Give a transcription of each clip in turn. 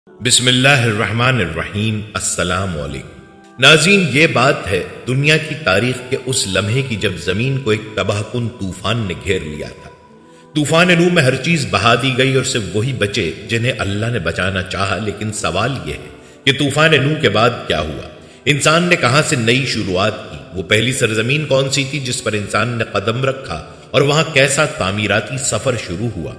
بسم اللہ الرحمن الرحیم۔ السلام علیکم ناظرین، یہ بات ہے دنیا کی تاریخ کے اس لمحے کی جب زمین کو ایک تباہ کن طوفان نے گھیر لیا تھا۔ طوفان نوح میں ہر چیز بہا دی گئی اور صرف وہی بچے جنہیں اللہ نے بچانا چاہا۔ لیکن سوال یہ ہے کہ طوفان نوح کے بعد کیا ہوا؟ انسان نے کہاں سے نئی شروعات کی؟ وہ پہلی سرزمین کون سی تھی جس پر انسان نے قدم رکھا اور وہاں کیسا تعمیراتی سفر شروع ہوا؟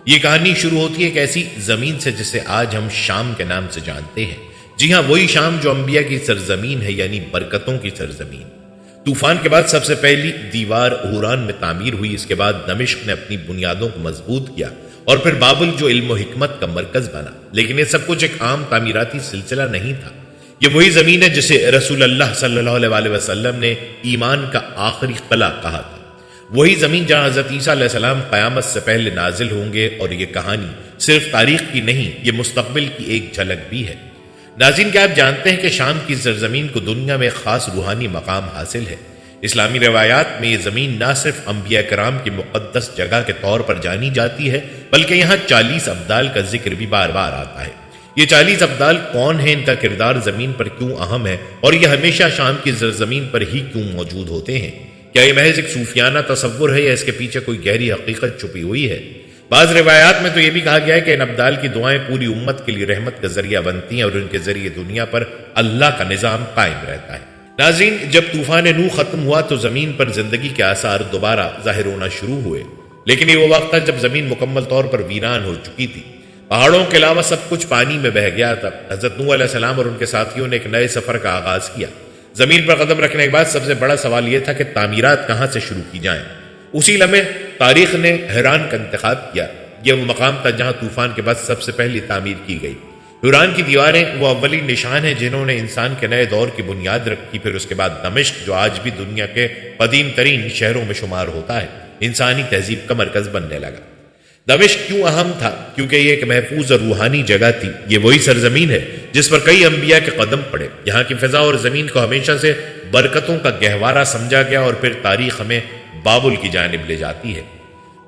یہ کہانی شروع ہوتی ہے ایک ایسی زمین سے جسے آج ہم شام کے نام سے جانتے ہیں۔ جی ہاں، وہی شام جو انبیاء کی سرزمین ہے، یعنی برکتوں کی سرزمین۔ طوفان کے بعد سب سے پہلی دیوار حوران میں تعمیر ہوئی۔ اس کے بعد دمشق نے اپنی بنیادوں کو مضبوط کیا اور پھر بابل جو علم و حکمت کا مرکز بنا۔ لیکن یہ سب کچھ ایک عام تعمیراتی سلسلہ نہیں تھا۔ یہ وہی زمین ہے جسے رسول اللہ صلی اللہ علیہ وسلم نے ایمان کا آخری قلعہ کہا تھا۔ وہی زمین جہاں حضرت عیسیٰ علیہ السلام قیامت سے پہلے نازل ہوں گے، اور یہ کہانی صرف تاریخ کی نہیں، یہ مستقبل کی ایک جھلک بھی ہے۔ ناظرین، کیا آپ جانتے ہیں کہ شام کی سرزمین کو دنیا میں خاص روحانی مقام حاصل ہے؟ اسلامی روایات میں یہ زمین نہ صرف انبیاء کرام کی مقدس جگہ کے طور پر جانی جاتی ہے، بلکہ یہاں 40 ابدال کا ذکر بھی بار بار آتا ہے۔ یہ 40 ابدال کون ہیں، ان کا کردار زمین پر کیوں اہم ہے، اور یہ ہمیشہ شام کی سرزمین پر ہی کیوں موجود ہوتے ہیں؟ کیا یہ محض ایک صوفیانہ تصور ہے یا اس کے پیچھے کوئی گہری حقیقت چھپی ہوئی ہے؟ بعض روایات میں تو یہ بھی کہا گیا ہے کہ ان ابدال کی دعائیں پوری امت کے لیے رحمت کا ذریعہ بنتی ہیں اور ان کے ذریعے دنیا پر اللہ کا نظام قائم رہتا ہے۔ ناظرین، جب طوفان نوح ختم ہوا تو زمین پر زندگی کے آثار دوبارہ ظاہر ہونا شروع ہوئے، لیکن یہ وہ وقت تھا جب زمین مکمل طور پر ویران ہو چکی تھی۔ پہاڑوں کے علاوہ سب کچھ پانی میں بہہ گیا تھا۔ حضرت نوح علیہ السلام اور ان کے ساتھیوں نے ایک نئے سفر کا آغاز کیا۔ زمین پر قدم رکھنے کے بعد سب سے بڑا سوال یہ تھا کہ تعمیرات کہاں سے شروع کی جائیں۔ اسی لمحے تاریخ نے حران کا انتخاب کیا۔ یہ وہ مقام تھا جہاں طوفان کے بعد سب سے پہلی تعمیر کی گئی۔ حران کی دیواریں وہ اولین نشان ہیں جنہوں نے انسان کے نئے دور کی بنیاد رکھی۔ پھر اس کے بعد دمشق، جو آج بھی دنیا کے قدیم ترین شہروں میں شمار ہوتا ہے، انسانی تہذیب کا مرکز بننے لگا۔ دمشق کیوں اہم تھا؟ کیونکہ یہ ایک محفوظ اور روحانی جگہ تھی۔ یہ وہی سرزمین ہے جس پر کئی انبیاء کے قدم پڑے۔ یہاں کی فضا اور زمین کو ہمیشہ سے برکتوں کا گہوارہ سمجھا گیا، اور پھر تاریخ ہمیں بابل کی جانب لے جاتی ہے۔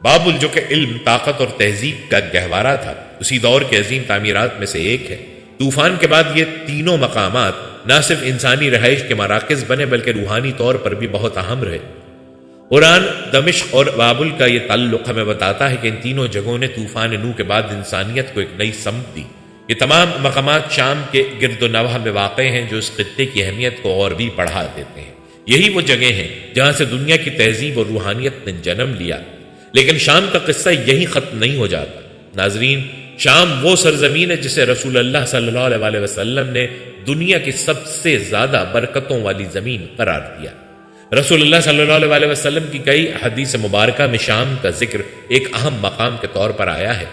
بابل جو کہ علم، طاقت اور تہذیب کا گہوارہ تھا، اسی دور کے عظیم تعمیرات میں سے ایک ہے۔ طوفان کے بعد یہ تینوں مقامات نہ صرف انسانی رہائش کے مراکز بنے بلکہ روحانی طور پر بھی بہت اہم رہے۔ قرآن دمشق اور بابل کا یہ تعلق ہمیں بتاتا ہے کہ ان تینوں جگہوں نے طوفان نوح کے بعد انسانیت کو ایک نئی سمت دی۔ یہ تمام مقامات شام کے گرد و نواح میں واقع ہیں، جو اس خطے کی اہمیت کو اور بھی بڑھا دیتے ہیں۔ یہی وہ جگہ ہیں جہاں سے دنیا کی تہذیب اور روحانیت نے جنم لیا۔ لیکن شام کا قصہ یہی ختم نہیں ہو جاتا۔ ناظرین، شام وہ سرزمین ہے جسے رسول اللہ صلی اللہ علیہ وسلم نے دنیا کی سب سے زیادہ برکتوں والی زمین قرار دیا۔ رسول اللہ صلی اللہ علیہ وسلم کی کئی حدیث مبارکہ میں شام کا ذکر ایک اہم مقام کے طور پر آیا ہے۔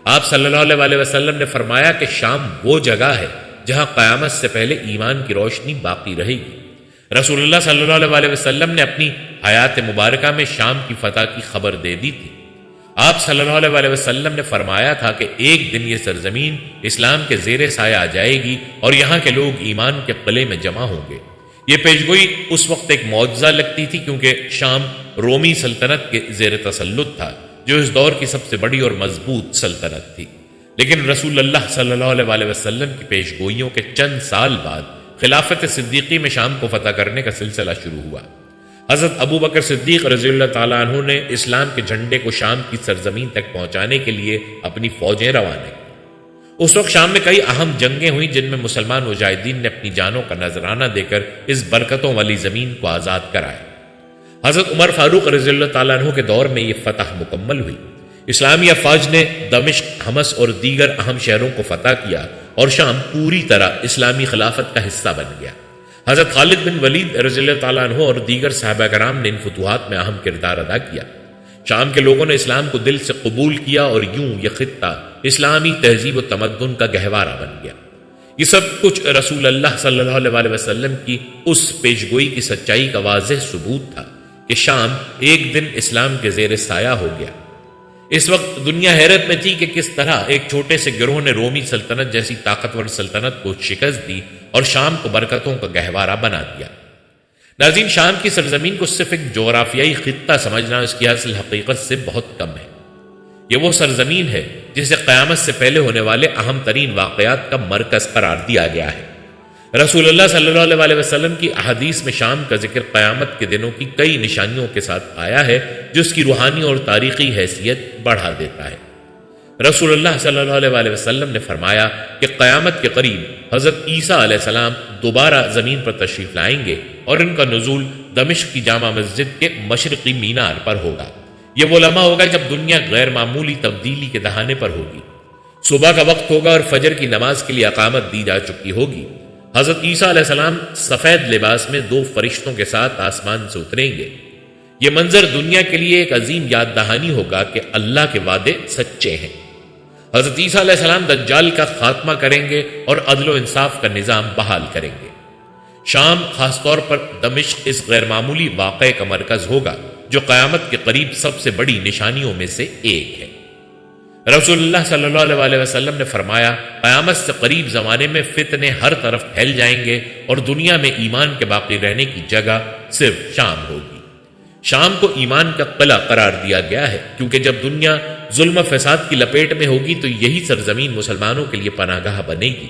آپ صلی اللہ علیہ وسلم نے فرمایا کہ شام وہ جگہ ہے جہاں قیامت سے پہلے ایمان کی روشنی باقی رہے گی۔ رسول اللہ صلی اللہ علیہ وسلم نے اپنی حیات مبارکہ میں شام کی فتح کی خبر دے دی تھی۔ آپ صلی اللہ علیہ وسلم نے فرمایا تھا کہ ایک دن یہ سرزمین اسلام کے زیر سایہ آ جائے گی اور یہاں کے لوگ ایمان کے قلعے میں جمع ہوں گے۔ یہ پیشگوئی اس وقت ایک معجزہ لگتی تھی، کیونکہ شام رومی سلطنت کے زیر تسلط تھا، جو اس دور کی سب سے بڑی اور مضبوط سلطنت تھی۔ لیکن رسول اللہ صلی اللہ علیہ وسلم کی پیشگوئیوں کے چند سال بعد خلافت صدیقی میں شام کو فتح کرنے کا سلسلہ شروع ہوا۔ حضرت ابو بکر صدیق رضی اللہ تعالیٰ عنہ نے اسلام کے جھنڈے کو شام کی سرزمین تک پہنچانے کے لیے اپنی فوجیں روانہ کی۔ اس وقت شام میں کئی اہم جنگیں ہوئیں جن میں مسلمان مجاہدین نے اپنی جانوں کا نذرانہ دے کر اس برکتوں والی زمین کو آزاد کرایا۔ حضرت عمر فاروق رضی اللہ تعالیٰ عنہ کے دور میں یہ فتح مکمل ہوئی۔ اسلامی افواج نے دمشق، حمص اور دیگر اہم شہروں کو فتح کیا اور شام پوری طرح اسلامی خلافت کا حصہ بن گیا۔ حضرت خالد بن ولید رضی اللہ تعالیٰ عنہ اور دیگر صحابہ کرام نے ان فتوحات میں اہم کردار ادا کیا۔ شام کے لوگوں نے اسلام کو دل سے قبول کیا اور یوں یہ خطہ اسلامی تہذیب و تمدن کا گہوارہ بن گیا۔ یہ سب کچھ رسول اللہ صلی اللہ علیہ وسلم کی اس پیشگوئی کی سچائی کا واضح ثبوت تھا کہ شام ایک دن اسلام کے زیر سایہ ہو گیا۔ اس وقت دنیا حیرت میں تھی کہ کس طرح ایک چھوٹے سے گروہ نے رومی سلطنت جیسی طاقتور سلطنت کو شکست دی اور شام کو برکتوں کا گہوارہ بنا دیا۔ ناظرین، شام کی سرزمین کو صرف ایک جغرافیائی خطہ سمجھنا اس کی اصل حقیقت سے بہت کم ہے۔ یہ وہ سرزمین ہے جسے قیامت سے پہلے ہونے والے اہم ترین واقعات کا مرکز قرار دیا گیا ہے۔ رسول اللہ صلی اللہ علیہ وسلم کی احادیث میں شام کا ذکر قیامت کے دنوں کی کئی نشانیوں کے ساتھ آیا ہے جو اس کی روحانی اور تاریخی حیثیت بڑھا دیتا ہے۔ رسول اللہ صلی اللہ علیہ وسلم نے فرمایا کہ قیامت کے قریب حضرت عیسیٰ علیہ السلام دوبارہ زمین پر تشریف لائیں گے اور ان کا نزول دمشق کی جامع مسجد کے مشرقی مینار پر ہوگا۔ یہ وہ لمحہ ہوگا جب دنیا غیر معمولی تبدیلی کے دہانے پر ہوگی۔ صبح کا وقت ہوگا اور فجر کی نماز کے لیے اقامت دی جا چکی ہوگی۔ حضرت عیسیٰ علیہ السلام سفید لباس میں 2 فرشتوں کے ساتھ آسمان سے اتریں گے۔ یہ منظر دنیا کے لیے ایک عظیم یاد دہانی ہوگا کہ اللہ کے وعدے سچے ہیں۔ حضرت عیسیٰ علیہ السلام دجال کا خاتمہ کریں گے اور عدل و انصاف کا نظام بحال کریں گے۔ شام، خاص طور پر دمشق، اس غیر معمولی واقعے کا مرکز ہوگا جو قیامت کے قریب سب سے بڑی نشانیوں میں سے ایک ہے۔ رسول اللہ صلی اللہ علیہ وسلم نے فرمایا، قیامت سے قریب زمانے میں فتنے ہر طرف پھیل جائیں گے اور دنیا میں ایمان کے باقی رہنے کی جگہ صرف شام ہوگی۔ شام کو ایمان کا قلعہ قرار دیا گیا ہے کیونکہ جب دنیا ظلم و فساد کی لپیٹ میں ہوگی تو یہی سرزمین مسلمانوں کے لیے پناہ گاہ بنے گی۔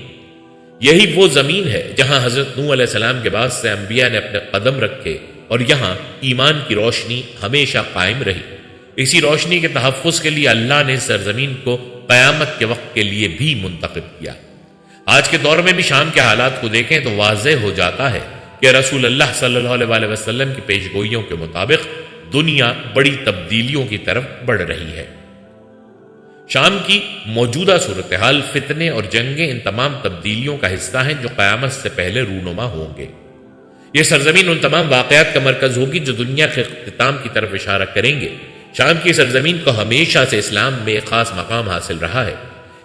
یہی وہ زمین ہے جہاں حضرت نوح علیہ السلام کے بعد سے انبیاء نے اپنے قدم رکھے اور یہاں ایمان کی روشنی ہمیشہ قائم رہی۔ اسی روشنی کے تحفظ کے لیے اللہ نے سرزمین کو قیامت کے وقت کے لیے بھی منتخب کیا۔ آج کے دور میں بھی شام کے حالات کو دیکھیں تو واضح ہو جاتا ہے کہ رسول اللہ صلی اللہ علیہ وسلم کی پیشگوئیوں کے مطابق دنیا بڑی تبدیلیوں کی طرف بڑھ رہی ہے۔ شام کی موجودہ صورتحال، فتنے اور جنگیں ان تمام تبدیلیوں کا حصہ ہیں جو قیامت سے پہلے رونما ہوں گے۔ یہ سرزمین ان تمام واقعات کا مرکز ہوگی جو دنیا کے اختتام کی طرف اشارہ کریں گے۔ شام کی سرزمین کو ہمیشہ سے اسلام میں ایک خاص مقام حاصل رہا ہے۔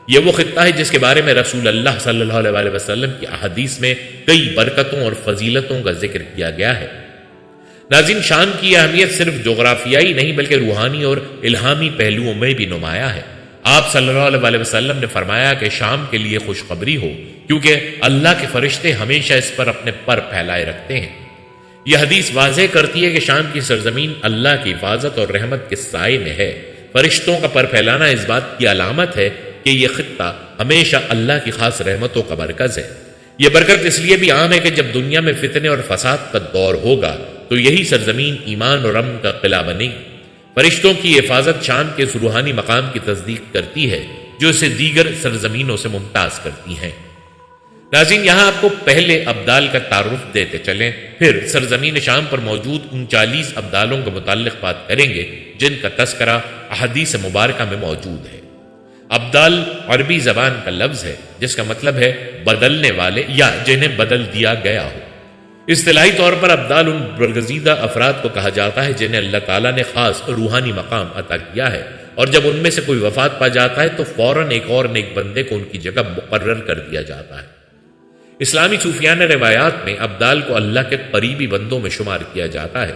یہ وہ خطہ ہے جس کے بارے میں رسول اللہ صلی اللہ علیہ وسلم کی احادیث میں کئی برکتوں اور فضیلتوں کا ذکر کیا گیا ہے۔ ناظرین، شام کی اہمیت صرف جغرافیائی نہیں بلکہ روحانی اور الہامی پہلوؤں میں بھی نمایاں ہے۔ آپ صلی اللہ علیہ وسلم نے فرمایا کہ شام کے لیے خوشخبری ہو کیونکہ اللہ کے فرشتے ہمیشہ اس پر اپنے پر پھیلائے رکھتے ہیں۔ یہ حدیث واضح کرتی ہے کہ شام کی سرزمین اللہ کی حفاظت اور رحمت کے سائے میں ہے۔ فرشتوں کا پر پھیلانا اس بات کی علامت ہے کہ یہ خطہ ہمیشہ اللہ کی خاص رحمتوں کا مرکز ہے۔ یہ برکت اس لیے بھی عام ہے کہ جب دنیا میں فتنے اور فساد کا دور ہوگا تو یہی سرزمین ایمان اور امن کا قلعہ بنے گی۔ فرشتوں کی حفاظت شام کے اس روحانی مقام کی تصدیق کرتی ہے جو اسے دیگر سرزمینوں سے ممتاز کرتی ہیں۔ ناظرین، یہاں آپ کو پہلے ابدال کا تعارف دیتے چلیں، پھر سرزمین شام پر موجود ان 40 ابدالوں کے متعلق بات کریں گے جن کا تذکرہ احادیث مبارکہ میں موجود ہے۔ ابدال عربی زبان کا لفظ ہے جس کا مطلب ہے بدلنے والے یا جنہیں بدل دیا گیا ہو۔ اصطلاحی طور پر ابدال ان برگزیدہ افراد کو کہا جاتا ہے جنہیں اللہ تعالیٰ نے خاص روحانی مقام عطا کیا ہے، اور جب ان میں سے کوئی وفات پا جاتا ہے تو فوراً ایک اور نیک بندے کو ان کی جگہ مقرر کر دیا جاتا ہے۔ اسلامی صوفیانہ روایات میں ابدال کو اللہ کے قریبی بندوں میں شمار کیا جاتا ہے۔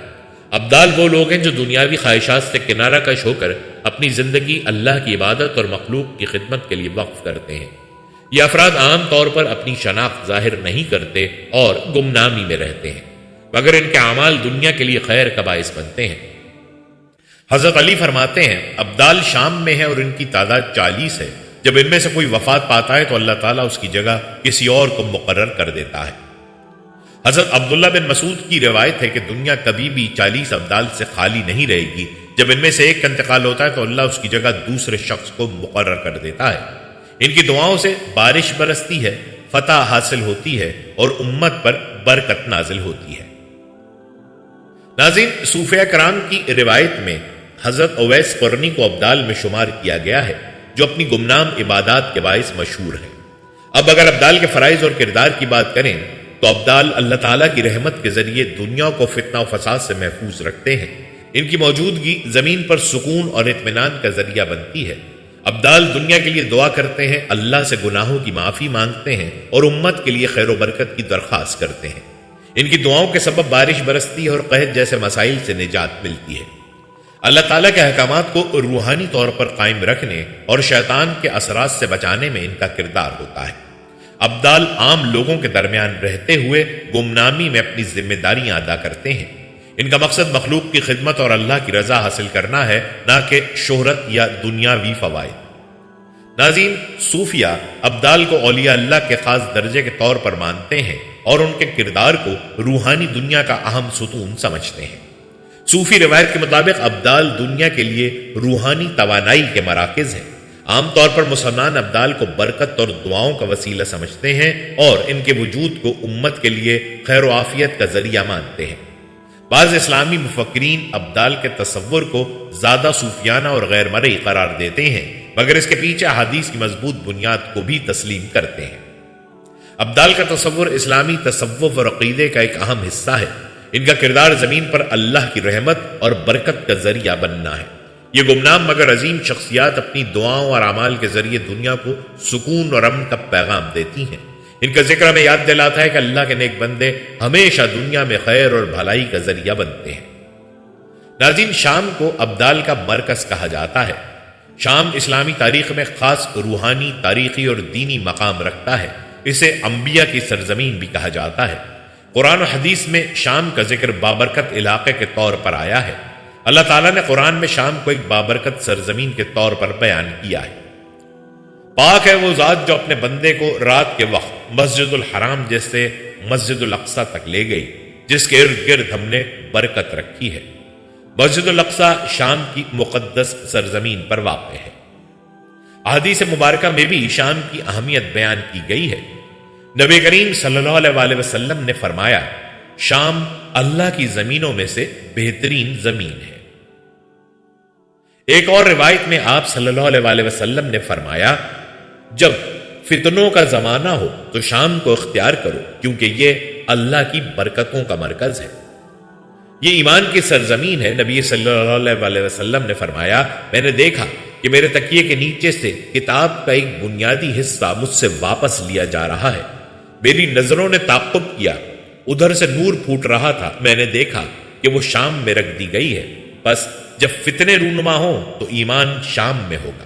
ابدال وہ لوگ ہیں جو دنیاوی خواہشات سے کنارہ کش ہو کر اپنی زندگی اللہ کی عبادت اور مخلوق کی خدمت کے لیے وقف کرتے ہیں۔ یہ افراد عام طور پر اپنی شناخت ظاہر نہیں کرتے اور گمنامی میں رہتے ہیں، مگر ان کے اعمال دنیا کے لیے خیر کا باعث بنتے ہیں۔ حضرت علی فرماتے ہیں، ابدال شام میں ہے اور ان کی تعداد 40 ہے۔ جب ان میں سے کوئی وفات پاتا ہے تو اللہ تعالیٰ اس کی جگہ کسی اور کو مقرر کر دیتا ہے۔ حضرت عبداللہ بن مسعود کی روایت ہے کہ دنیا کبھی بھی 40 ابدال سے خالی نہیں رہے گی۔ جب ان میں سے ایک کا انتقال ہوتا ہے تو اللہ اس کی جگہ دوسرے شخص کو مقرر کر دیتا ہے۔ ان کی دعاؤں سے بارش برستی ہے، فتح حاصل ہوتی ہے اور امت پر برکت نازل ہوتی ہے۔ ناظرین، صوفیہ کرام کی روایت میں حضرت اویس قرنی کو ابدال میں شمار کیا گیا ہے جو اپنی گمنام عبادات کے باعث مشہور ہیں۔ اب اگر ابدال کے فرائض اور کردار کی بات کریں تو ابدال اللہ تعالیٰ کی رحمت کے ذریعے دنیا کو فتنہ و فساد سے محفوظ رکھتے ہیں۔ ان کی موجودگی زمین پر سکون اور اطمینان کا ذریعہ بنتی ہے۔ ابدال دنیا کے لیے دعا کرتے ہیں، اللہ سے گناہوں کی معافی مانگتے ہیں اور امت کے لیے خیر و برکت کی درخواست کرتے ہیں۔ ان کی دعاؤں کے سبب بارش برستی ہے اور قحط جیسے مسائل سے نجات ملتی ہے۔ اللہ تعالیٰ کے احکامات کو روحانی طور پر قائم رکھنے اور شیطان کے اثرات سے بچانے میں ان کا کردار ہوتا ہے۔ ابدال عام لوگوں کے درمیان رہتے ہوئے گمنامی میں اپنی ذمہ داریاں ادا کرتے ہیں۔ ان کا مقصد مخلوق کی خدمت اور اللہ کی رضا حاصل کرنا ہے، نہ کہ شہرت یا دنیاوی فوائد۔ ناظرین، صوفیہ ابدال کو اولیاء اللہ کے خاص درجے کے طور پر مانتے ہیں اور ان کے کردار کو روحانی دنیا کا اہم ستون سمجھتے ہیں۔ صوفی روایت کے مطابق ابدال دنیا کے لیے روحانی توانائی کے مراکز ہیں۔ عام طور پر مسلمان ابدال کو برکت اور دعاؤں کا وسیلہ سمجھتے ہیں اور ان کے وجود کو امت کے لیے خیر و عافیت کا ذریعہ مانتے ہیں۔ بعض اسلامی مفکرین ابدال کے تصور کو زیادہ صوفیانہ اور غیر مرئی قرار دیتے ہیں، مگر اس کے پیچھے احادیث کی مضبوط بنیاد کو بھی تسلیم کرتے ہیں۔ ابدال کا تصور اسلامی تصوف اور عقیدے کا ایک اہم حصہ ہے۔ ان کا کردار زمین پر اللہ کی رحمت اور برکت کا ذریعہ بننا ہے۔ یہ گمنام مگر عظیم شخصیات اپنی دعاؤں اور اعمال کے ذریعے دنیا کو سکون اور امن کا پیغام دیتی ہیں۔ ان کا ذکر ہمیں یاد دلاتا ہے کہ اللہ کے نیک بندے ہمیشہ دنیا میں خیر اور بھلائی کا ذریعہ بنتے ہیں۔ ناظرین، شام کو ابدال کا مرکز کہا جاتا ہے۔ شام اسلامی تاریخ میں خاص روحانی، تاریخی اور دینی مقام رکھتا ہے۔ اسے انبیاء کی سرزمین بھی کہا جاتا ہے۔ قرآن و حدیث میں شام کا ذکر بابرکت علاقے کے طور پر آیا ہے۔ اللہ تعالیٰ نے قرآن میں شام کو ایک بابرکت سرزمین کے طور پر بیان کیا ہے۔ پاک ہے وہ ذات جو اپنے بندے کو رات کے وقت مسجد الحرام جیسے مسجد الاقصی تک لے گئی، جس کے ارد گرد ہم نے برکت رکھی ہے۔ مسجد الاقصی شام کی مقدس سرزمین پر واقع ہے۔ احادیث مبارکہ میں بھی شام کی اہمیت بیان کی گئی ہے۔ نبی کریم صلی اللہ علیہ وسلم نے فرمایا، شام اللہ کی زمینوں میں سے بہترین زمین ہے۔ ایک اور روایت میں آپ صلی اللہ علیہ وسلم نے فرمایا، جب فتنوں کا زمانہ ہو تو شام کو اختیار کرو، کیونکہ یہ اللہ کی برکتوں کا مرکز ہے۔ یہ ایمان کی سرزمین ہے۔ نبی صلی اللہ علیہ وسلم نے فرمایا، میں نے دیکھا کہ میرے تکیے کے نیچے سے کتاب کا ایک بنیادی حصہ مجھ سے واپس لیا جا رہا ہے۔ میری نظروں نے تعقب کیا، ادھر سے نور پھوٹ رہا تھا، میں نے دیکھا کہ وہ شام میں رکھ دی گئی ہے۔ بس جب فتنے رونما ہوں تو ایمان شام میں ہوگا۔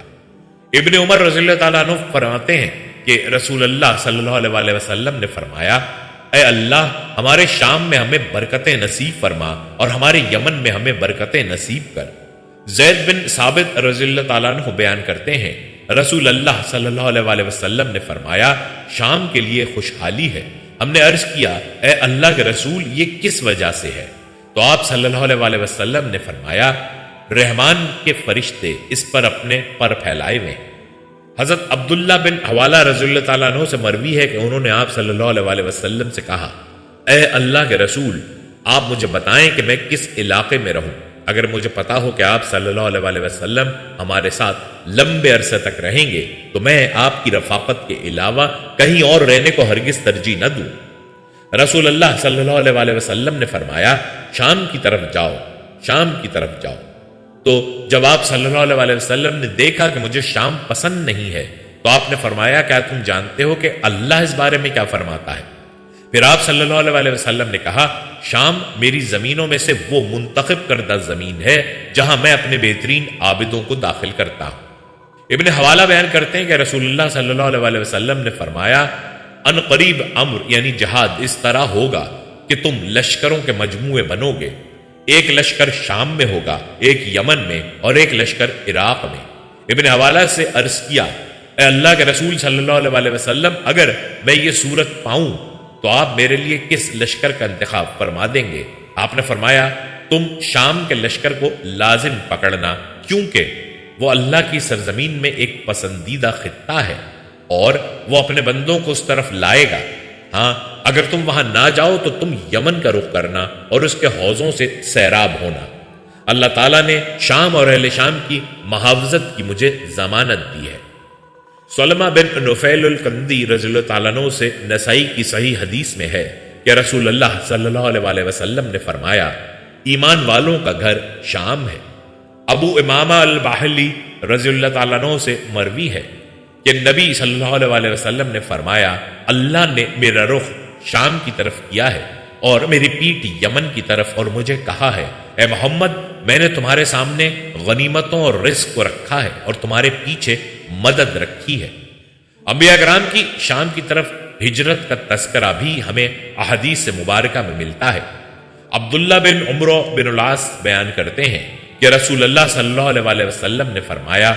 ابن عمر رضی اللہ تعالیٰ عنہ فرماتے ہیں کہ رسول اللہ صلی اللہ علیہ وسلم نے فرمایا، اے اللہ، ہمارے شام میں ہمیں برکتیں نصیب فرما اور ہمارے یمن میں ہمیں برکتیں نصیب کر۔ زید بن ثابت رضی اللہ تعالیٰ عنہ بیان کرتے ہیں، رسول اللہ صلی اللہ علیہ وسلم نے فرمایا، شام کے لیے خوشحالی ہے۔ ہم نے عرض کیا، اے اللہ کے رسول، یہ کس وجہ سے ہے؟ تو آپ صلی اللہ علیہ وسلم نے فرمایا، رحمان کے فرشتے اس پر اپنے پر پھیلائے ہوئے ہیں۔ حضرت عبداللہ بن حوالہ رضی اللہ تعالیٰ عنہ سے مروی ہے کہ انہوں نے آپ صلی اللہ علیہ وسلم سے کہا، اے اللہ کے رسول، آپ مجھے بتائیں کہ میں کس علاقے میں رہوں۔ اگر مجھے پتا ہو کہ آپ صلی اللہ علیہ وسلم ہمارے ساتھ لمبے عرصے تک رہیں گے تو میں آپ کی رفاقت کے علاوہ کہیں اور رہنے کو ہرگز ترجیح نہ دوں۔ رسول اللہ صلی اللہ علیہ وسلم نے فرمایا، شام کی طرف جاؤ، شام کی طرف جاؤ۔ تو جب آپ صلی اللہ علیہ وسلم نے دیکھا کہ مجھے شام پسند نہیں ہے تو آپ نے فرمایا، کیا تم جانتے ہو کہ اللہ اس بارے میں کیا فرماتا ہے؟ پھر آپ صلی اللہ علیہ وسلم نے کہا، شام میری زمینوں میں سے وہ منتخب کردہ زمین ہے جہاں میں اپنے بہترین عابدوں کو داخل کرتا ہوں۔ ابن حوالہ بیان کرتے ہیں کہ رسول اللہ صلی اللہ علیہ وسلم نے فرمایا، ان قریب امر یعنی جہاد اس طرح ہوگا کہ تم لشکروں کے مجموعے بنو گے، ایک لشکر شام میں ہوگا، ایک یمن میں اور ایک لشکر عراق میں۔ ابن حوالہ سے عرض کیا، اے اللہ کے رسول صلی اللہ علیہ وسلم، اگر میں یہ صورت پاؤں تو آپ میرے لیے کس لشکر کا انتخاب فرما دیں گے؟ آپ نے فرمایا، تم شام کے لشکر کو لازم پکڑنا، کیونکہ وہ اللہ کی سرزمین میں ایک پسندیدہ خطہ ہے اور وہ اپنے بندوں کو اس طرف لائے گا۔ ہاں، اگر تم وہاں نہ جاؤ تو تم یمن کا رخ کرنا اور اس کے حوضوں سے سیراب ہونا۔ اللہ تعالیٰ نے شام اور اہل شام کی محافظت کی مجھے ضمانت دی ہے۔ سلمہ بن نفیل الکندی رضی اللہ تعالیٰ عنہ سے نسائی کی صحیح حدیث میں ہے کہ رسول اللہ صلی اللہ علیہ وسلم نے فرمایا، ایمان والوں کا گھر شام ہے۔ ابو امامہ الباہلی رضی اللہ تعالیٰ عنہ سے مروی ہے کہ نبی صلی اللہ علیہ وسلم نے فرمایا، اللہ نے میرا رخ شام کی طرف کیا ہے اور میری پیٹھ یمن کی طرف، اور مجھے کہا ہے، اے محمد، میں نے تمہارے سامنے غنیمتوں اور رزق کو رکھا ہے اور تمہارے پیچھے مدد رکھی ہے۔ انبیاء کرام کی شام کی طرف ہجرت کا تذکرہ بھی ہمیں احادیث سے مبارکہ میں ملتا ہے۔ عبداللہ بن عمرو بن العاص بیان کرتے ہیں کہ رسول اللہ صلی اللہ علیہ وسلم نے فرمایا،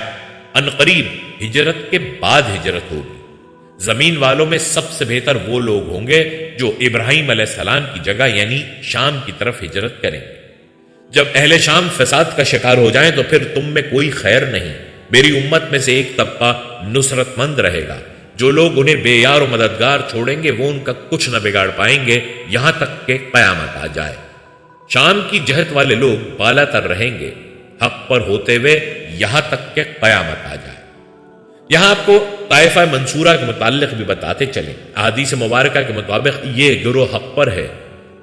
عنقریب ہجرت کے بعد ہجرت ہوگی، زمین والوں میں سب سے بہتر وہ لوگ ہوں گے جو ابراہیم علیہ السلام کی جگہ یعنی شام کی طرف ہجرت کریں گے۔ جب اہل شام فساد کا شکار ہو جائیں تو پھر تم میں کوئی خیر نہیں، میری امت میں سے ایک طبقہ نصرت مند رہے گا، جو لوگ انہیں بے یار و مددگار چھوڑیں گے وہ ان کا کچھ نہ بگاڑ پائیں گے یہاں تک کہ قیامت آ جائے۔ شام کی جہت والے لوگ بالا تر رہیں گے حق پر ہوتے ہوئے یہاں تک کہ قیامت آ جائے۔ یہاں آپ کو طائفہ منصورہ کے متعلق بھی بتاتے چلیں۔ حدیث مبارکہ کے مطابق یہ گروہ حق پر ہے،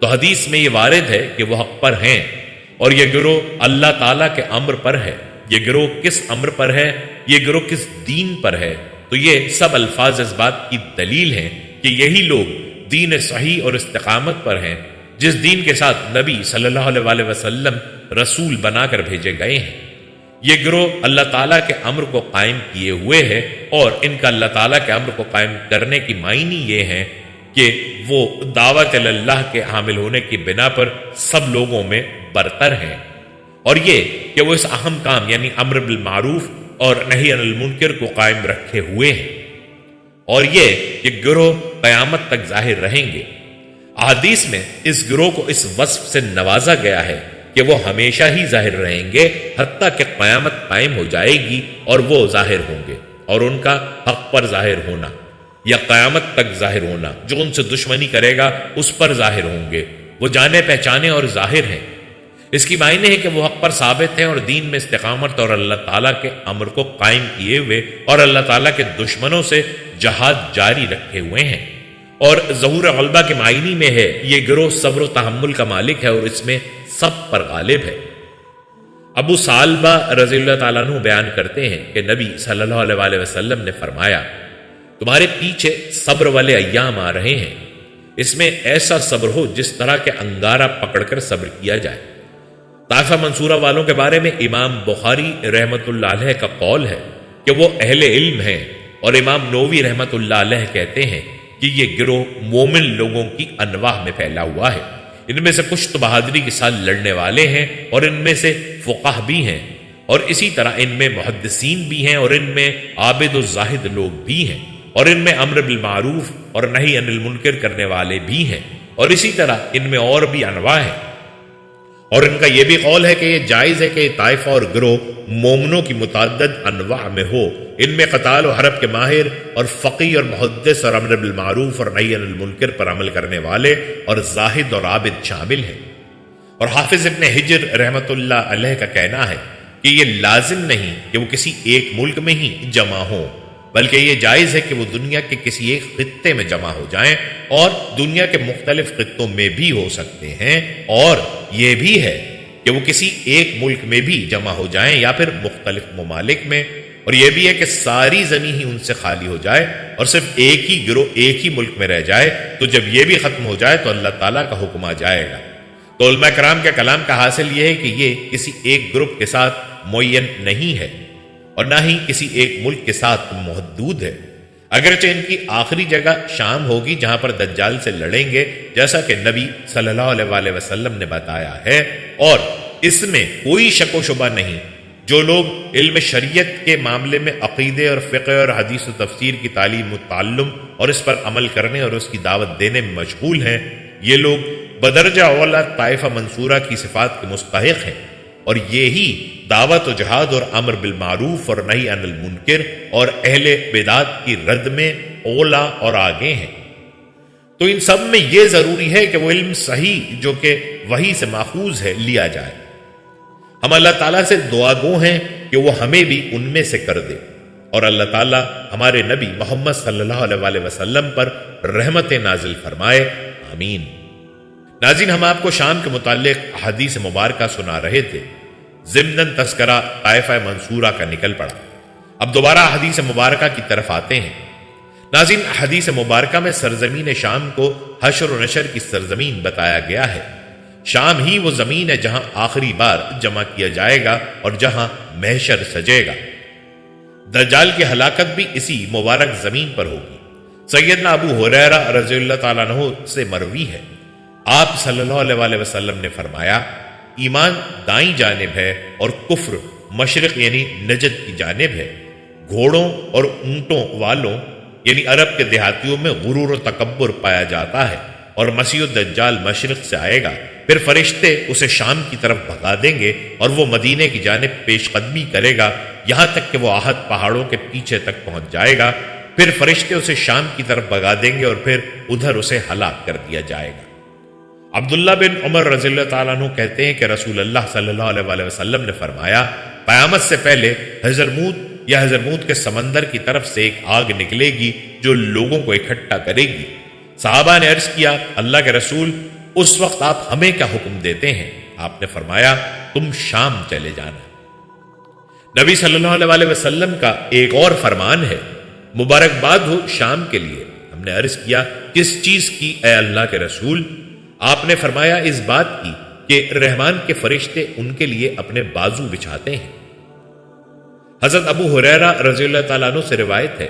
تو حدیث میں یہ وارد ہے کہ وہ حق پر ہیں، اور یہ گروہ اللہ تعالیٰ کے امر پر ہے۔ یہ گروہ کس امر پر ہے، یہ گروہ کس دین پر ہے، تو یہ سب الفاظ اس بات کی دلیل ہیں کہ یہی لوگ دین صحیح اور استقامت پر ہیں، جس دین کے ساتھ نبی صلی اللہ علیہ وسلم رسول بنا کر بھیجے گئے ہیں۔ یہ گروہ اللہ تعالیٰ کے امر کو قائم کیے ہوئے ہے، اور ان کا اللہ تعالیٰ کے امر کو قائم کرنے کی معنی یہ ہے کہ وہ دعوت اللہ کے حامل ہونے کی بنا پر سب لوگوں میں برتر ہیں، اور یہ کہ وہ اس اہم کام یعنی امر بالمعروف اور نہی عن المنکر کو قائم رکھے ہوئے ہیں، اور یہ کہ گروہ قیامت تک ظاہر رہیں گے۔ احادیث میں اس گروہ کو اس وصف سے نوازا گیا ہے کہ وہ ہمیشہ ہی ظاہر رہیں گے حتیٰ کہ قیامت قائم ہو جائے گی اور وہ ظاہر ہوں گے، اور ان کا حق پر ظاہر ہونا یا قیامت تک ظاہر ہونا، جو ان سے دشمنی کرے گا اس پر ظاہر ہوں گے، وہ جانے پہچانے اور ظاہر ہیں۔ اس کی معنی ہے کہ وہ حق پر ثابت ہیں اور دین میں استقامت اور اللہ تعالیٰ کے امر کو قائم کیے ہوئے اور اللہ تعالیٰ کے دشمنوں سے جہاد جاری رکھے ہوئے ہیں۔ اور ظہور غلبہ کے معنی میں ہے یہ گروہ صبر و تحمل کا مالک ہے اور اس میں سب پر غالب ہے۔ ابو ثعلبہ رضی اللہ تعالیٰ عنہ بیان کرتے ہیں کہ نبی صلی اللہ علیہ وسلم نے فرمایا، تمہارے پیچھے صبر والے ایام آ رہے ہیں، اس میں ایسا صبر ہو جس طرح کے انگارہ پکڑ کر صبر کیا جائے۔ طائفہ منصورہ والوں کے بارے میں امام بخاری رحمت اللہ علیہ کا قول ہے کہ وہ اہل علم ہیں، اور امام نووی رحمت اللہ علیہ کہتے ہیں کہ یہ گروہ مومن لوگوں کی انواع میں پھیلا ہوا ہے۔ ان میں سے کچھ تو بہادری کے ساتھ لڑنے والے ہیں، اور ان میں سے فقہ بھی ہیں، اور اسی طرح ان میں محدثین بھی ہیں، اور ان میں عابد و زاہد لوگ بھی ہیں، اور ان میں امر بالمعروف اور نہی عن المنکر کرنے والے بھی ہیں، اور اسی طرح ان میں اور بھی انواع ہیں۔ اور ان کا یہ بھی قول ہے کہ یہ جائز ہے کہ یہ طائفہ اور گروہ مومنوں کی متعدد انواع میں ہو، ان میں قتال و حرب کے ماہر اور فقی اور محدث اور امر بالمعروف اور نہی عن المنکر پر عمل کرنے والے اور زاہد اور عابد شامل ہیں۔ اور حافظ ابن حجر رحمت اللہ علیہ کا کہنا ہے کہ یہ لازم نہیں کہ وہ کسی ایک ملک میں ہی جمع ہوں، بلکہ یہ جائز ہے کہ وہ دنیا کے کسی ایک خطے میں جمع ہو جائیں، اور دنیا کے مختلف خطوں میں بھی ہو سکتے ہیں، اور یہ بھی ہے کہ وہ کسی ایک ملک میں بھی جمع ہو جائیں یا پھر مختلف ممالک میں، اور یہ بھی ہے کہ ساری زمین ہی ان سے خالی ہو جائے اور صرف ایک ہی گروہ ایک ہی ملک میں رہ جائے، تو جب یہ بھی ختم ہو جائے تو اللہ تعالیٰ کا حکم آ جائے گا۔ تو علماء کرام کے کلام کا حاصل یہ ہے کہ یہ کسی ایک گروپ کے ساتھ معین نہیں ہے اور نہ ہی کسی ایک ملک کے ساتھ محدود ہے، اگرچہ ان کی آخری جگہ شام ہوگی جہاں پر دجال سے لڑیں گے، جیسا کہ نبی صلی اللہ علیہ وسلم نے بتایا ہے، اور اس میں کوئی شک و شبہ نہیں۔ جو لوگ علم شریعت کے معاملے میں عقیدے اور فقہ اور حدیث و تفسیر کی تعلیم و تعلم اور اس پر عمل کرنے اور اس کی دعوت دینے میں مشغول ہیں، یہ لوگ بدرجہ اولا طائفہ منصورہ کی صفات کے مستحق ہیں، اور یہی دعوت و جہاد اور امر بالمعروف اور نہی عن المنکر اور اہل بدعت کی رد میں اولا اور آگے ہیں۔ تو ان سب میں یہ ضروری ہے کہ وہ علم صحیح جو کہ وحی سے ماخوذ ہے لیا جائے۔ ہم اللہ تعالیٰ سے دعا گو ہیں کہ وہ ہمیں بھی ان میں سے کر دے، اور اللہ تعالیٰ ہمارے نبی محمد صلی اللہ علیہ وسلم پر رحمت نازل فرمائے، آمین۔ ناظرین، ہم آپ کو شام کے متعلق حدیث مبارکہ سنا رہے تھے، ضمناً تذکرہ طائفہ منصورہ کا نکل پڑا۔ اب دوبارہ حدیث مبارکہ کی طرف آتے ہیں۔ ناظرین، حدیث مبارکہ میں سرزمین شام کو حشر و نشر کی سرزمین بتایا گیا ہے۔ شام ہی وہ زمین ہے جہاں آخری بار جمع کیا جائے گا اور جہاں محشر سجے گا۔ دجال کی ہلاکت بھی اسی مبارک زمین پر ہوگی۔ سیدنا ابو ہریرہ رضی اللہ تعالیٰ عنہ سے مروی ہے آپ صلی اللہ علیہ وسلم نے فرمایا، ایمان دائیں جانب ہے اور کفر مشرق یعنی نجد کی جانب ہے۔ گھوڑوں اور اونٹوں والوں یعنی عرب کے دیہاتیوں میں غرور و تکبر پایا جاتا ہے، اور مسیح الدجال مشرق سے آئے گا، پھر فرشتے اسے شام کی طرف بھگا دیں گے اور وہ مدینے کی جانب پیش قدمی کرے گا یہاں تک کہ وہ آہت پہاڑوں کے پیچھے تک پہنچ جائے گا، پھر فرشتے اسے شام کی طرف بھگا دیں گے اور پھر ادھر اسے ہلاک کر دیا جائے گا۔ عبداللہ بن عمر رضی اللہ تعالیٰ عنہ کہتے ہیں کہ رسول اللہ صلی اللہ علیہ وسلم نے فرمایا، قیامت سے پہلے حضرموت یا حضرموت کے سمندر کی طرف سے ایک آگ نکلے گی جو لوگوں کو اکٹھا کرے گی۔ صحابہ نے عرض کیا، اللہ کے رسول، اس وقت آپ ہمیں کیا حکم دیتے ہیں؟ آپ نے فرمایا، تم شام چلے جانا۔ نبی صلی اللہ علیہ وسلم کا ایک اور فرمان ہے، مبارکباد ہو شام کے لیے۔ ہم نے عرض کیا، کس چیز کی اے اللہ کے رسول؟ آپ نے فرمایا، اس بات کی کہ رحمان کے فرشتے ان کے لیے اپنے بازو بچھاتے ہیں۔ حضرت ابو ہریرہ رضی اللہ تعالیٰ عنہ سے روایت ہے،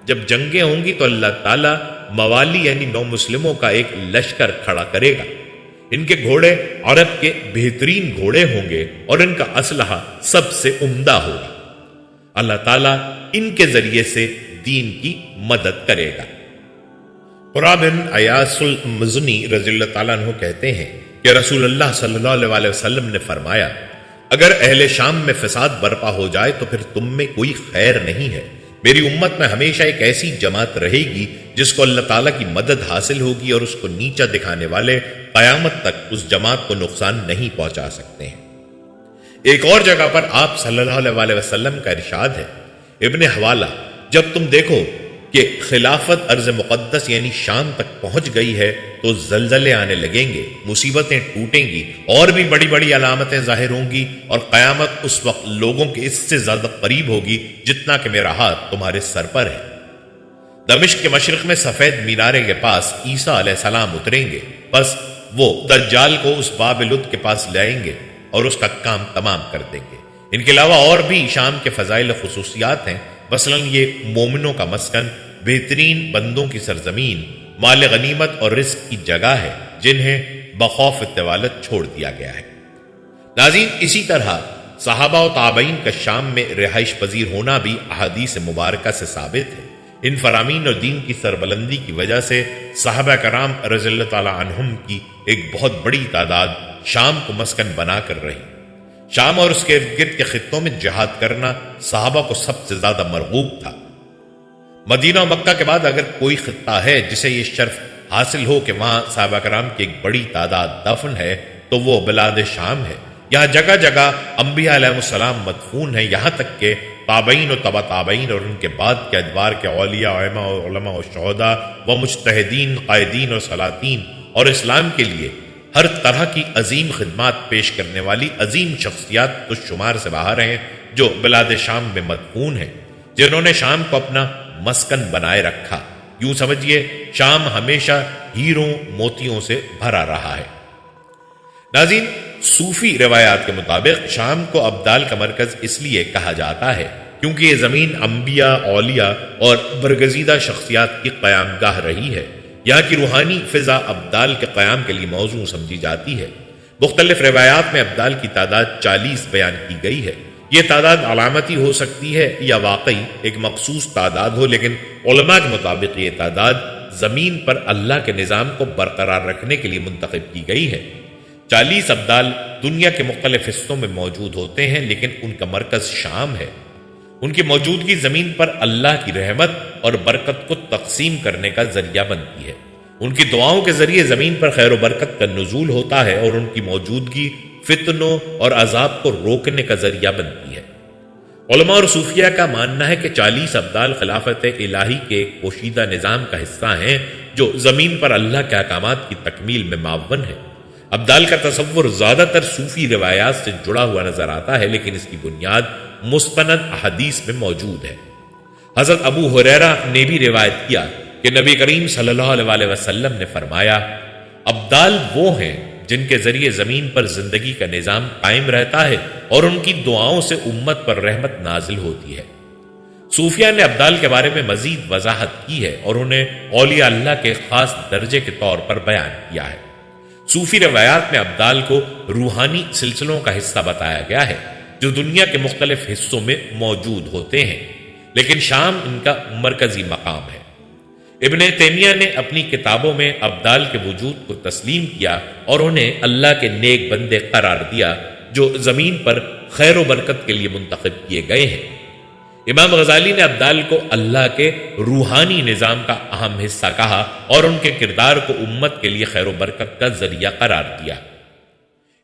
جب جنگیں ہوں گی تو اللہ تعالیٰ موالی یعنی نو مسلموں کا ایک لشکر کھڑا کرے گا۔ ان کے گھوڑے عرب کے بہترین گھوڑے ہوں گے اور ان کا اسلحہ سب سے عمدہ ہوگا۔ اللہ تعالیٰ ان کے ذریعے سے دین کی مدد کرے گا۔ قرہ بن ایاس المزنی رضی اللہ تعالیٰ عنہ کہتے ہیں کہ رسول اللہ صلی اللہ علیہ وسلم نے فرمایا، اگر اہل شام میں فساد برپا ہو جائے تو پھر تم میں کوئی خیر نہیں ہے۔ میری امت میں ہمیشہ ایک ایسی جماعت رہے گی جس کو اللہ تعالیٰ کی مدد حاصل ہوگی اور اس کو نیچا دکھانے والے قیامت تک اس جماعت کو نقصان نہیں پہنچا سکتے ہیں۔ ایک اور جگہ پر آپ صلی اللہ علیہ وسلم کا ارشاد ہے، ابن حوالہ، جب تم دیکھو کہ خلافت ارض مقدس یعنی شام تک پہنچ گئی ہے تو زلزلے آنے لگیں گے، مصیبتیں ٹوٹیں گی، اور بھی بڑی بڑی علامتیں ظاہر ہوں گی، اور قیامت اس وقت لوگوں کے اس سے زیادہ قریب ہوگی جتنا کہ میرا ہاتھ تمہارے سر پر ہے۔ دمشق کے مشرق میں سفید مینارے کے پاس عیسیٰ علیہ السلام اتریں گے، بس وہ دجال کو اس باب لد کے پاس لائیں گے اور اس کا کام تمام کر دیں گے۔ ان کے علاوہ اور بھی شام کے فضائل خصوصیات ہیں، مثلا یہ مومنوں کا مسکن، بہترین بندوں کی سرزمین، مال غنیمت اور رزق کی جگہ ہے جنہیں بخوف طوالت چھوڑ دیا گیا ہے۔ ناظرین، اسی طرح صحابہ و تابعین کا شام میں رہائش پذیر ہونا بھی احادیث مبارکہ سے ثابت ہے۔ ان فرامین اور دین کی سربلندی کی وجہ سے صحابہ کرام رضی اللہ تعالی عنہم کی ایک بہت بڑی تعداد شام کو مسکن بنا کر رہی۔ شام اور اس کے ارد گرد کے خطوں میں جہاد کرنا صحابہ کو سب سے زیادہ مرغوب تھا۔ مدینہ و مکہ کے بعد اگر کوئی خطہ ہے جسے یہ شرف حاصل ہو کہ وہاں صحابہ کرام کی ایک بڑی تعداد دفن ہے تو وہ بلاد شام ہے۔ یہاں جگہ جگہ انبیاء علیہ السلام مدفون ہیں، یہاں تک کہ تابعین و تبع تابعین اور ان کے بعد کے ادوار کے اولیاء، ائمہ و علماء و شہداء و مجتہدین، قائدین اور سلاطین اور اسلام کے لیے ہر طرح کی عظیم خدمات پیش کرنے والی عظیم شخصیات تو شمار سے باہر ہیں جو بلاد شام میں مدفون ہیں، جنہوں نے شام کو اپنا مسکن بنائے رکھا۔ یوں سمجھیے شام ہمیشہ ہیروں موتیوں سے بھرا رہا ہے۔ ناظرین، صوفی روایات کے مطابق شام کو ابدال کا مرکز اس لیے کہا جاتا ہے کیونکہ یہ زمین انبیاء، اولیاء اور برگزیدہ شخصیات کی قیام گاہ رہی ہے۔ یہاں کی روحانی فضا ابدال کے قیام کے لیے موزوں سمجھی جاتی ہے۔ مختلف روایات میں ابدال کی تعداد 40 بیان کی گئی ہے۔ یہ تعداد علامتی ہو سکتی ہے یا واقعی ایک مخصوص تعداد ہو، لیکن علماء کے مطابق یہ تعداد زمین پر اللہ کے نظام کو برقرار رکھنے کے لیے منتخب کی گئی ہے۔ 40 ابدال دنیا کے مختلف حصوں میں موجود ہوتے ہیں، لیکن ان کا مرکز شام ہے۔ ان کی موجودگی زمین پر اللہ کی رحمت اور برکت کو تقسیم کرنے کا ذریعہ بنتی ہے۔ ان کی دعاؤں کے ذریعے زمین پر خیر و برکت کا نزول ہوتا ہے اور ان کی موجودگی فتنوں اور عذاب کو روکنے کا ذریعہ بنتی ہے۔ علماء اور صوفیہ کا ماننا ہے کہ 40 ابدال خلافت الہی کے ایک پوشیدہ نظام کا حصہ ہیں جو زمین پر اللہ کے احکامات کی تکمیل میں معاون ہے۔ ابدال کا تصور زیادہ تر صوفی روایات سے جڑا ہوا نظر آتا ہے، لیکن اس کی بنیاد مستند احادیث میں موجود ہے۔ حضرت ابو ہریرہ نے بھی روایت کیا کہ نبی کریم صلی اللہ علیہ وسلم نے فرمایا، ابدال وہ ہیں جن کے ذریعے زمین پر زندگی کا نظام قائم رہتا ہے اور ان کی دعاؤں سے امت پر رحمت نازل ہوتی ہے۔ صوفیہ نے ابدال کے بارے میں مزید وضاحت کی ہے اور انہیں اولیاء اللہ کے خاص درجے کے طور پر بیان کیا ہے۔ صوفی روایات میں ابدال کو روحانی سلسلوں کا حصہ بتایا گیا ہے جو دنیا کے مختلف حصوں میں موجود ہوتے ہیں، لیکن شام ان کا مرکزی مقام ہے۔ ابن تیمیہ نے اپنی کتابوں میں ابدال کے وجود کو تسلیم کیا اور انہیں اللہ کے نیک بندے قرار دیا جو زمین پر خیر و برکت کے لیے منتخب کیے گئے ہیں۔ امام غزالی نے ابدال کو اللہ کے روحانی نظام کا اہم حصہ کہا اور ان کے کردار کو امت کے لیے خیر و برکت کا ذریعہ قرار دیا۔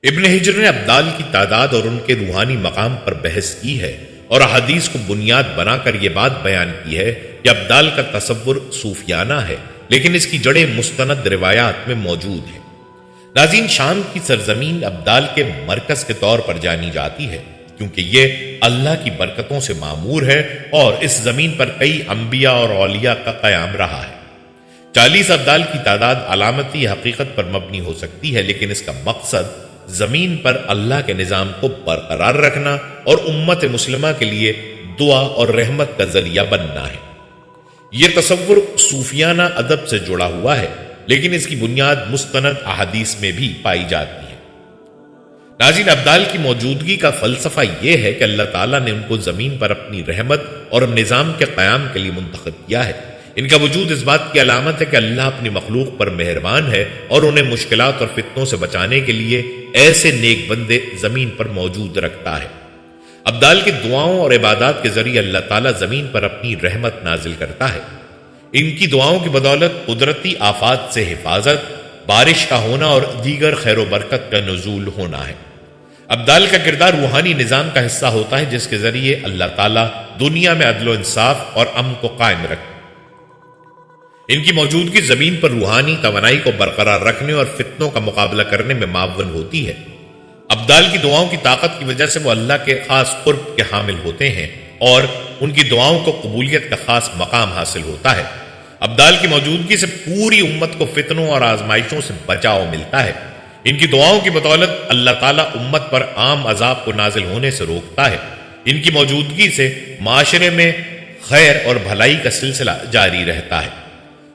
ابن حجر نے ابدال کی تعداد اور ان کے روحانی مقام پر بحث کی ہے اور احادیث کو بنیاد بنا کر یہ بات بیان کی ہے کہ ابدال کا تصور صوفیانہ ہے، لیکن اس کی جڑیں مستند روایات میں موجود ہیں۔ ناظرین، شام کی سرزمین ابدال کے مرکز کے طور پر جانی جاتی ہے کیونکہ یہ اللہ کی برکتوں سے معمور ہے اور اس زمین پر کئی انبیاء اور اولیاء کا قیام رہا ہے۔ 40 ابدال کی تعداد علامتی حقیقت پر مبنی ہو سکتی ہے، لیکن اس کا مقصد زمین پر اللہ کے نظام کو برقرار رکھنا اور امت مسلمہ کے لیے دعا اور رحمت کا ذریعہ بننا ہے۔ یہ تصور صوفیانہ ادب سے جڑا ہوا ہے، لیکن اس کی بنیاد مستند احادیث میں بھی پائی جاتی ہے۔ ناظرین، ابدال کی موجودگی کا فلسفہ یہ ہے کہ اللہ تعالیٰ نے ان کو زمین پر اپنی رحمت اور نظام کے قیام کے لیے منتخب کیا ہے۔ ان کا وجود اس بات کی علامت ہے کہ اللہ اپنی مخلوق پر مہربان ہے اور انہیں مشکلات اور فتنوں سے بچانے کے لیے ایسے نیک بندے زمین پر موجود رکھتا ہے۔ ابدال کی دعاؤں اور عبادات کے ذریعے اللہ تعالیٰ زمین پر اپنی رحمت نازل کرتا ہے۔ ان کی دعاؤں کی بدولت قدرتی آفات سے حفاظت، بارش کا ہونا اور دیگر خیر و برکت کا نزول ہونا ہے۔ ابدال کا کردار روحانی نظام کا حصہ ہوتا ہے جس کے ذریعے اللہ تعالیٰ دنیا میں عدل و انصاف اور امن کو قائم رکھتا ہے۔ ان کی موجودگی زمین پر روحانی توانائی کو برقرار رکھنے اور فتنوں کا مقابلہ کرنے میں معاون ہوتی ہے۔ ابدال کی دعاؤں کی طاقت کی وجہ سے وہ اللہ کے خاص قرب کے حامل ہوتے ہیں اور ان کی دعاؤں کو قبولیت کا خاص مقام حاصل ہوتا ہے۔ ابدال کی موجودگی سے پوری امت کو فتنوں اور آزمائشوں سے بچاؤ ملتا ہے۔ ان کی دعاؤں کی بدولت اللہ تعالیٰ امت پر عام عذاب کو نازل ہونے سے روکتا ہے۔ ان کی موجودگی سے معاشرے میں خیر اور بھلائی کا سلسلہ جاری رہتا ہے۔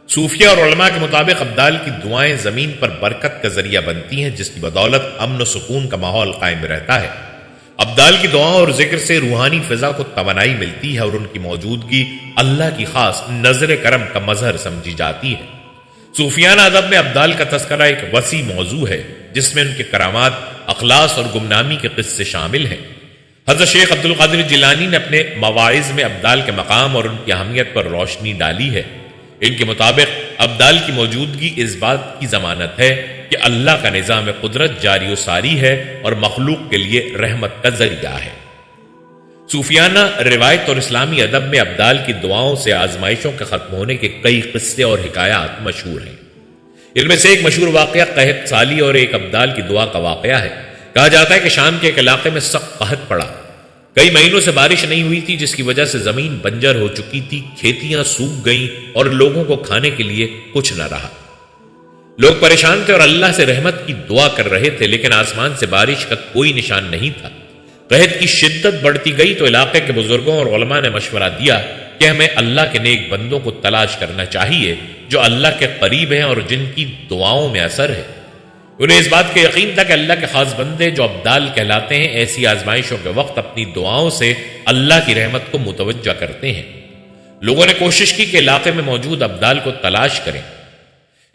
صوفیہ اور علماء کے مطابق ابدال کی دعائیں زمین پر برکت کا ذریعہ بنتی ہیں جس کی بدولت امن و سکون کا ماحول قائم رہتا ہے۔ ابدال کی دعاؤں اور ذکر سے روحانی فضا کو توانائی ملتی ہے اور ان کی موجودگی اللہ کی خاص نظر کرم کا مظہر سمجھی جاتی ہے۔ صوفیانہ ادب میں ابدال کا تذکرہ ایک وسیع موضوع ہے جس میں ان کے کرامات، اخلاص اور گمنامی کے قصے شامل ہیں۔ حضرت شیخ عبد القادر جیلانی نے اپنے مواعظ میں ابدال کے مقام اور ان کی اہمیت پر روشنی ڈالی ہے۔ ان کے مطابق ابدال کی موجودگی اس بات کی ضمانت ہے کہ اللہ کا نظام قدرت جاری و ساری ہے اور مخلوق کے لیے رحمت کا ذریعہ ہے۔ صوفیانہ روایت اور اسلامی ادب میں ابدال کی دعاؤں سے آزمائشوں کے ختم ہونے کے کئی قصے اور حکایات مشہور ہیں۔ ان میں سے ایک مشہور واقعہ قحط سالی اور ایک ابدال کی دعا کا واقعہ ہے۔ کہا جاتا ہے کہ شام کے ایک علاقے میں سخت قحط پڑا، کئی مہینوں سے بارش نہیں ہوئی تھی جس کی وجہ سے زمین بنجر ہو چکی تھی، کھیتیاں سوکھ گئیں اور لوگوں کو کھانے کے لیے کچھ نہ رہا۔ لوگ پریشان تھے اور اللہ سے رحمت کی دعا کر رہے تھے، لیکن آسمان سے بارش کا کوئی نشان نہیں تھا۔ قحط کی شدت بڑھتی گئی تو علاقے کے بزرگوں اور علماء نے مشورہ دیا کہ ہمیں اللہ کے نیک بندوں کو تلاش کرنا چاہیے جو اللہ کے قریب ہیں اور جن کی دعاؤں میں اثر ہے۔ انہیں اس بات کا یقین تھا کہ اللہ کے خاص بندے جو ابدال کہلاتے ہیں ایسی آزمائشوں کے وقت اپنی دعاؤں سے اللہ کی رحمت کو متوجہ کرتے ہیں۔ لوگوں نے کوشش کی کہ علاقے میں موجود ابدال کو تلاش کریں۔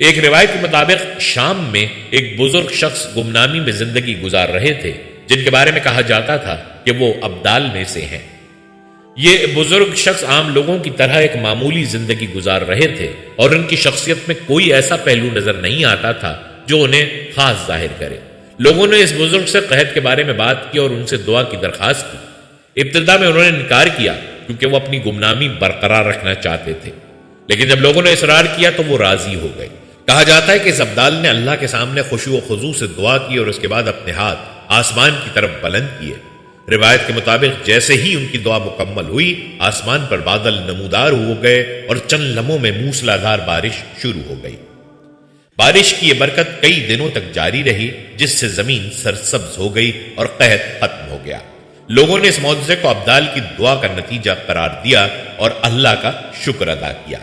ایک روایت کے مطابق شام میں ایک بزرگ شخص گمنامی میں زندگی گزار رہے تھے جن کے بارے میں کہا جاتا تھا کہ وہ ابدال میں سے ہیں۔ یہ بزرگ شخص عام لوگوں کی طرح ایک معمولی زندگی گزار رہے تھے اور ان کی شخصیت میں کوئی ایسا پہلو نظر نہیں آتا تھا جو انہیں خاص ظاہر کرے۔ لوگوں نے اس بزرگ سے قحط کے بارے میں بات کی اور ان سے دعا کی درخواست کی۔ ابتدا میں انہوں نے انکار کیا کیونکہ وہ اپنی گمنامی برقرار رکھنا چاہتے تھے، لیکن جب لوگوں نے اصرار کیا تو وہ راضی ہو گئے۔ کہا جاتا ہے کہ اس ابدال نے اللہ کے سامنے خشوع و خضوع سے دعا کی اور اس کے بعد اپنے ہاتھ آسمان کی طرف بلند کیے۔ روایت کے مطابق جیسے ہی ان کی دعا مکمل ہوئی، آسمان پر بادل نمودار ہو گئے اور چند لمحوں میں موسلادھار بارش شروع ہو گئی۔ بارش کی یہ برکت کئی دنوں تک جاری رہی جس سے زمین سرسبز ہو گئی اور قحط ختم ہو گیا۔ لوگوں نے اس معجزے کو ابدال کی دعا کا نتیجہ قرار دیا اور اللہ کا شکر ادا کیا۔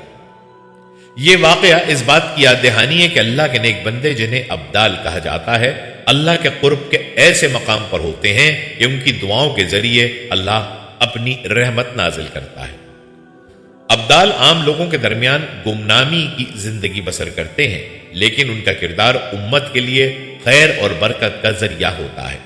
یہ واقعہ اس بات کی یاد دہانی ہے کہ اللہ کے نیک بندے جنہیں ابدال کہا جاتا ہے اللہ کے قرب کے ایسے مقام پر ہوتے ہیں کہ ان کی دعاؤں کے ذریعے اللہ اپنی رحمت نازل کرتا ہے۔ ابدال عام لوگوں کے درمیان گمنامی کی زندگی بسر کرتے ہیں، لیکن ان کا کردار امت کے لیے خیر اور برکت کا ذریعہ ہوتا ہے۔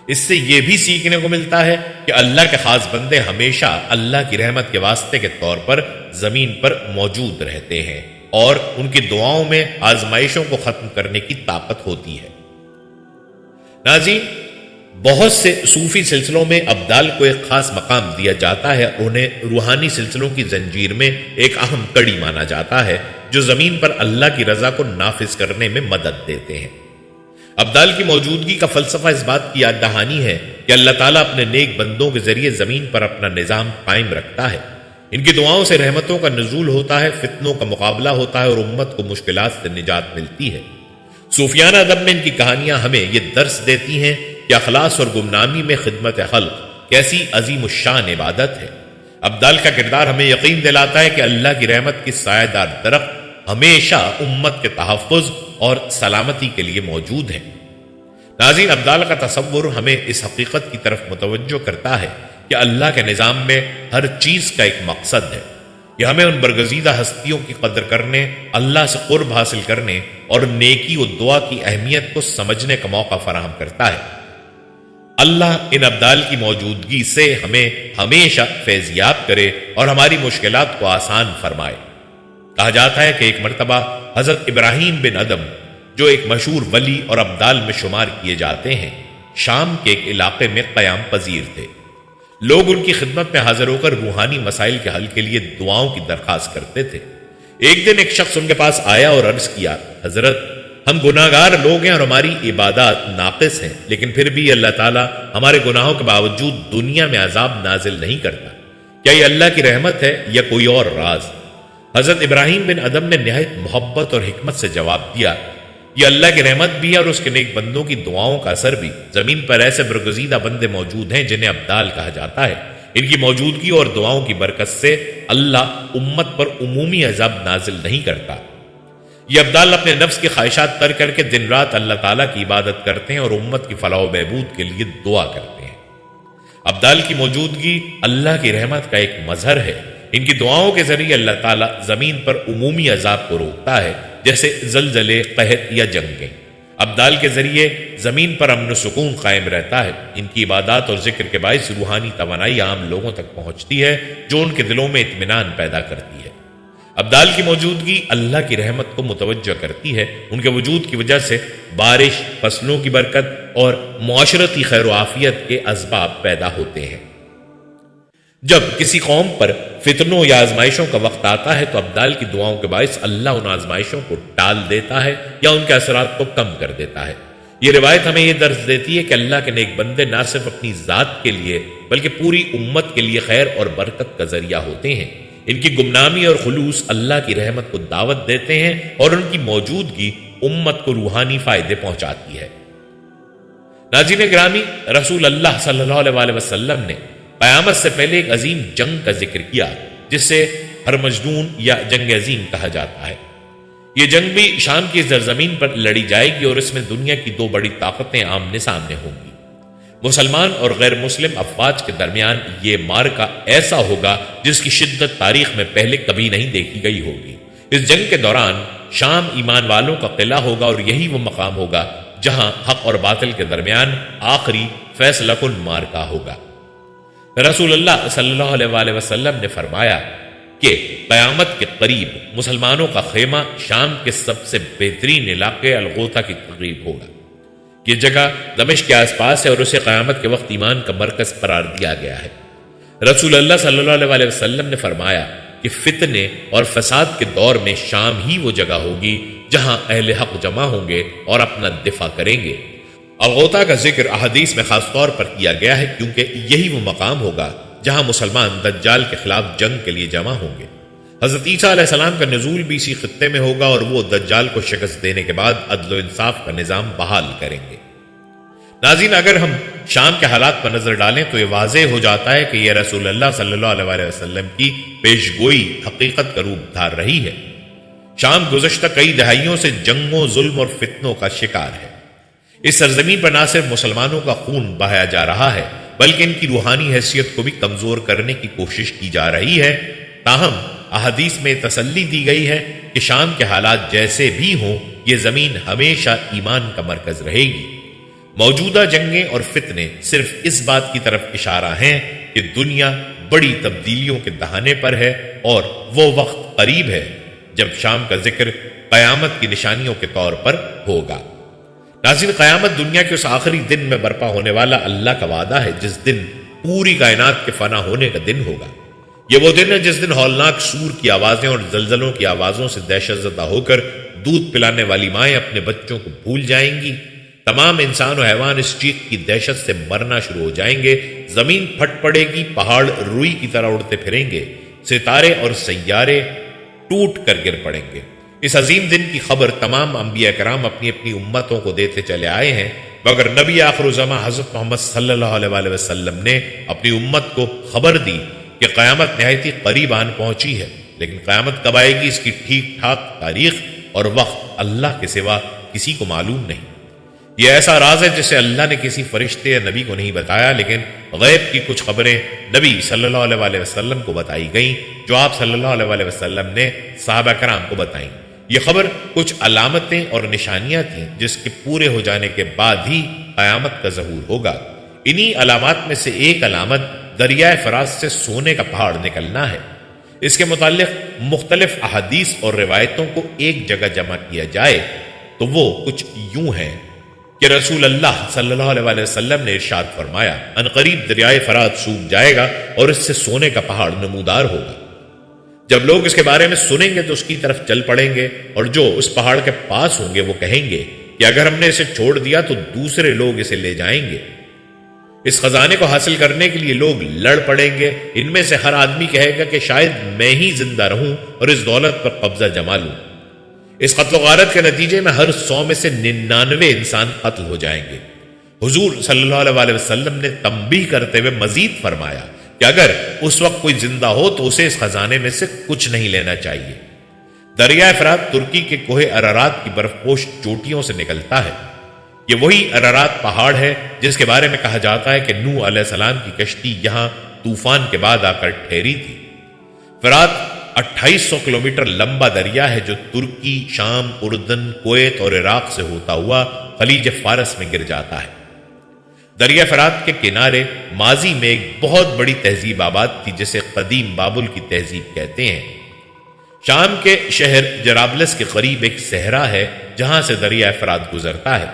اس سے یہ بھی سیکھنے کو ملتا ہے کہ اللہ کے خاص بندے ہمیشہ اللہ کی رحمت کے واسطے کے طور پر زمین پر موجود رہتے ہیں اور ان کی دعاؤں میں آزمائشوں کو ختم کرنے کی طاقت ہوتی ہے۔ ناظرین، بہت سے صوفی سلسلوں میں ابدال کو ایک خاص مقام دیا جاتا ہے، انہیں روحانی سلسلوں کی زنجیر میں ایک اہم کڑی مانا جاتا ہے جو زمین پر اللہ کی رضا کو نافذ کرنے میں مدد دیتے ہیں۔ ابدال کی موجودگی کا فلسفہ اس بات کی یاد دہانی ہے کہ اللہ تعالیٰ اپنے نیک بندوں کے ذریعے زمین پر اپنا نظام قائم رکھتا ہے۔ ان کی دعاؤں سے رحمتوں کا نزول ہوتا ہے، فتنوں کا مقابلہ ہوتا ہے اور امت کو مشکلات سے نجات ملتی ہے۔ صوفیانہ ادب میں ان کی کہانیاں ہمیں یہ درس دیتی ہیں کہ اخلاص اور گمنامی میں خدمت خلق کیسی عظیم الشان عبادت ہے۔ ابدال کا کردار ہمیں یقین دلاتا ہے کہ اللہ کی رحمت کی سایہ دار درخت ہمیشہ امت کے تحفظ اور سلامتی کے لیے موجود ہے۔ ناظرین، ابدال کا تصور ہمیں اس حقیقت کی طرف متوجہ کرتا ہے کہ اللہ کے نظام میں ہر چیز کا ایک مقصد ہے۔ یہ ہمیں ان برگزیدہ ہستیوں کی قدر کرنے، اللہ سے قرب حاصل کرنے اور نیکی و دعا کی اہمیت کو سمجھنے کا موقع فراہم کرتا ہے۔ اللہ ان ابدال کی موجودگی سے ہمیں ہمیشہ فیضیاب کرے اور ہماری مشکلات کو آسان فرمائے۔ کہا جاتا ہے کہ ایک مرتبہ حضرت ابراہیم بن ادم، جو ایک مشہور ولی اور ابدال میں شمار کیے جاتے ہیں، شام کے ایک علاقے میں قیام پذیر تھے۔ لوگ ان کی خدمت میں حاضر ہو کر روحانی مسائل کے حل کے لیے دعاؤں کی درخواست کرتے تھے۔ ایک دن ایک شخص ان کے پاس آیا اور عرض کیا، حضرت، ہم گناہگار لوگ ہیں اور ہماری عبادات ناقص ہیں، لیکن پھر بھی اللہ تعالیٰ ہمارے گناہوں کے باوجود دنیا میں عذاب نازل نہیں کرتا۔ کیا یہ اللہ کی رحمت ہے یا کوئی اور راز؟ حضرت ابراہیم بن ادم نے نہایت محبت اور حکمت سے جواب دیا، یہ اللہ کی رحمت بھی ہے اور اس کے نیک بندوں کی دعاؤں کا اثر بھی۔ زمین پر ایسے برگزیدہ بندے موجود ہیں جنہیں ابدال کہا جاتا ہے۔ ان کی موجودگی اور دعاؤں کی برکت سے اللہ امت پر عمومی عذاب نازل نہیں کرتا۔ یہ ابدال اپنے نفس کی خواہشات ترک کر کے دن رات اللہ تعالیٰ کی عبادت کرتے ہیں اور امت کی فلاح و بہبود کے لیے دعا کرتے ہیں۔ ابدال کی موجودگی اللہ کی رحمت کا ایک مظہر ہے۔ ان کی دعاؤں کے ذریعے اللہ تعالیٰ زمین پر عمومی عذاب کو روکتا ہے، جیسے زلزلے، قحط یا جنگیں۔ ابدال کے ذریعے زمین پر امن و سکون قائم رہتا ہے۔ ان کی عبادات اور ذکر کے باعث روحانی توانائی عام لوگوں تک پہنچتی ہے، جو ان کے دلوں میں اطمینان پیدا کرتی ہے۔ ابدال کی موجودگی اللہ کی رحمت کو متوجہ کرتی ہے۔ ان کے وجود کی وجہ سے بارش، فصلوں کی برکت اور معاشرتی خیر و عافیت کے اسباب پیدا ہوتے ہیں۔ جب کسی قوم پر فتنوں یا آزمائشوں کا وقت آتا ہے تو ابدال کی دعاؤں کے باعث اللہ ان آزمائشوں کو ٹال دیتا ہے یا ان کے اثرات کو کم کر دیتا ہے۔ یہ روایت ہمیں یہ درس دیتی ہے کہ اللہ کے نیک بندے نہ صرف اپنی ذات کے لیے بلکہ پوری امت کے لیے خیر اور برکت کا ذریعہ ہوتے ہیں۔ ان کی گمنامی اور خلوص اللہ کی رحمت کو دعوت دیتے ہیں اور ان کی موجودگی امت کو روحانی فائدے پہنچاتی ہے۔ ناظرین گرامی، رسول اللہ صلی اللہ علیہ وسلم نے قیامت سے پہلے ایک عظیم جنگ کا ذکر کیا جسے ہرمجدون یا جنگ عظیم کہا جاتا ہے۔ یہ جنگ بھی شام کی زرزمین پر لڑی جائے گی اور اس میں دنیا کی دو بڑی طاقتیں آمنے سامنے ہوں گی۔ مسلمان اور غیر مسلم افواج کے درمیان یہ معرکہ ایسا ہوگا جس کی شدت تاریخ میں پہلے کبھی نہیں دیکھی گئی ہوگی۔ اس جنگ کے دوران شام ایمان والوں کا قلعہ ہوگا اور یہی وہ مقام ہوگا جہاں حق اور باطل کے درمیان آخری فیصلہ کن معرکہ ہوگا۔ رسول اللہ صلی اللہ علیہ وسلم نے فرمایا کہ قیامت کے قریب مسلمانوں کا خیمہ شام کے سب سے بہترین علاقے الغوطہ کی قریب ہوگا۔ یہ جگہ دمشق کے آس پاس ہے اور اسے قیامت کے وقت ایمان کا مرکز قرار دیا گیا ہے۔ رسول اللہ صلی اللہ علیہ وسلم نے فرمایا کہ فتنے اور فساد کے دور میں شام ہی وہ جگہ ہوگی جہاں اہل حق جمع ہوں گے اور اپنا دفاع کریں گے۔ الغوطہ کا ذکر احادیث میں خاص طور پر کیا گیا ہے کیونکہ یہی وہ مقام ہوگا جہاں مسلمان دجال کے خلاف جنگ کے لیے جمع ہوں گے۔ حضرت عیسیٰ علیہ السلام کا نزول بھی اسی خطے میں ہوگا اور وہ دجال کو شکست دینے کے بعد عدل و انصاف کا نظام بحال کریں گے۔ ناظرین، اگر ہم شام کے حالات پر نظر ڈالیں تو یہ واضح ہو جاتا ہے کہ یہ رسول اللہ صلی اللہ علیہ وسلم کی پیشگوئی حقیقت کا روپ دھار رہی ہے۔ شام گزشتہ کئی دہائیوں سے جنگوں، ظلم اور فتنوں کا شکار ہے۔ اس سرزمین پر نہ صرف مسلمانوں کا خون بہایا جا رہا ہے بلکہ ان کی روحانی حیثیت کو بھی کمزور کرنے کی کوشش کی جا رہی ہے۔ تاہم احادیث میں تسلی دی گئی ہے کہ شام کے حالات جیسے بھی ہوں، یہ زمین ہمیشہ ایمان کا مرکز رہے گی۔ موجودہ جنگیں اور فتنے صرف اس بات کی طرف اشارہ ہیں کہ دنیا بڑی تبدیلیوں کے دہانے پر ہے اور وہ وقت قریب ہے جب شام کا ذکر قیامت کی نشانیوں کے طور پر ہوگا۔ ناظرین، قیامت دنیا کے اس آخری دن میں برپا ہونے والا اللہ کا وعدہ ہے جس دن پوری کائنات کے فنا ہونے کا دن ہوگا۔ یہ وہ دن ہے جس دن ہولناک سور کی آوازیں اور زلزلوں کی آوازوں سے دہشت زدہ ہو کر دودھ پلانے والی مائیں اپنے بچوں کو بھول جائیں گی۔ تمام انسان و حیوان اس چیخ کی دہشت سے مرنا شروع ہو جائیں گے، زمین پھٹ پڑے گی، پہاڑ روئی کی طرح اڑتے پھریں گے، ستارے اور سیارے ٹوٹ کر گر پڑیں گے۔ اس عظیم دن کی خبر تمام انبیاء کرام اپنی اپنی امتوں کو دیتے چلے آئے ہیں، مگر نبی آخر الزماں حضرت محمد صلی اللہ علیہ وسلم نے اپنی امت کو خبر دی کہ قیامت نہایت ہی قریب آن پہنچی ہے، لیکن قیامت کب آئے گی اس کی ٹھیک ٹھاک تاریخ اور وقت اللہ کے سوا کسی کو معلوم نہیں۔ یہ ایسا راز ہے جسے اللہ نے کسی فرشتے یا نبی کو نہیں بتایا، لیکن غیب کی کچھ خبریں نبی صلی اللہ علیہ وسلم کو بتائی گئیں جو آپ صلی اللہ علیہ وسلم نے صحابہ کرام کو بتائیں۔ یہ خبر کچھ علامتیں اور نشانیاں تھیں جس کے پورے ہو جانے کے بعد ہی قیامت کا ظہور ہوگا۔ انہی علامات میں سے ایک علامت دریائے فرات سے سونے کا پہاڑ نکلنا ہے۔ اس کے متعلق مختلف احادیث اور روایتوں کو ایک جگہ جمع کیا جائے تو وہ کچھ یوں ہیں کہ رسول اللہ صلی اللہ علیہ وسلم نے ارشاد فرمایا، عنقریب دریائے فرات سوکھ جائے گا اور اس سے سونے کا پہاڑ نمودار ہوگا۔ جب لوگ اس کے بارے میں سنیں گے تو اس کی طرف چل پڑیں گے، اور جو اس پہاڑ کے پاس ہوں گے وہ کہیں گے کہ اگر ہم نے اسے چھوڑ دیا تو دوسرے لوگ اسے لے جائیں گے۔ اس خزانے کو حاصل کرنے کے لیے لوگ لڑ پڑیں گے۔ ان میں سے ہر آدمی کہے گا کہ شاید میں ہی زندہ رہوں اور اس دولت پر قبضہ جما لوں۔ اس قتل و غارت کے نتیجے میں ہر 100 میں سے 99 انسان قتل ہو جائیں گے۔ حضور صلی اللہ علیہ وسلم نے تنبیہ کرتے ہوئے مزید فرمایا کہ اگر اس وقت کوئی زندہ ہو تو اسے اس خزانے میں سے کچھ نہیں لینا چاہیے۔ دریائے فرات ترکی کے کوہ ارارات کی برف پوش چوٹیوں سے نکلتا ہے۔ یہ وہی ارارات پہاڑ ہے جس کے بارے میں کہا جاتا ہے کہ نوح علیہ السلام کی کشتی یہاں طوفان کے بعد آ کر ٹھہری تھی۔ فرات 2800 کلومیٹر لمبا دریا ہے جو ترکی، شام، اردن، کویت اور عراق سے ہوتا ہوا خلیج فارس میں گر جاتا ہے۔ دریا فرات کے کنارے ماضی میں ایک بہت بڑی تہذیب آباد تھی جسے قدیم بابل کی تہذیب کہتے ہیں۔ شام کے شہر جرابلس کے قریب ایک صحرا ہے جہاں سے دریا فرات گزرتا ہے۔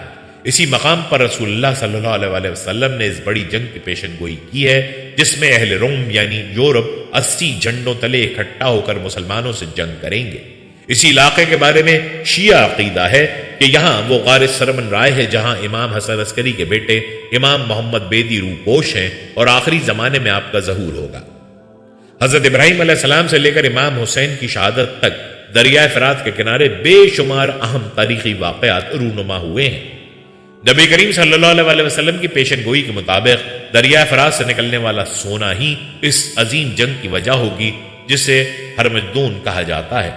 اسی مقام پر رسول اللہ صلی اللہ علیہ وسلم نے اس بڑی جنگ کی پیشن گوئی کی ہے جس میں اہل روم یعنی یورپ 80 جھنڈوں تلے اکٹھا ہو کر مسلمانوں سے جنگ کریں گے۔ اسی علاقے کے بارے میں شیعہ عقیدہ ہے کہ یہاں وہ غار سرمن رائے ہے جہاں امام حسن عسکری کے بیٹے امام محمد بیدی روپوش ہیں اور آخری زمانے میں آپ کا ظہور ہوگا۔ حضرت ابراہیم علیہ السلام سے لے کر امام حسین کی شہادت تک دریائے فرات کے کنارے بے شمار اہم تاریخی واقعات رونما ہوئے ہیں۔ نبی کریم صلی اللہ علیہ وسلم کی پیشن گوئی کے مطابق دریائے فرات سے نکلنے والا سونا ہی اس عظیم جنگ کی وجہ ہوگی جسے ہرمجدون کہا جاتا ہے،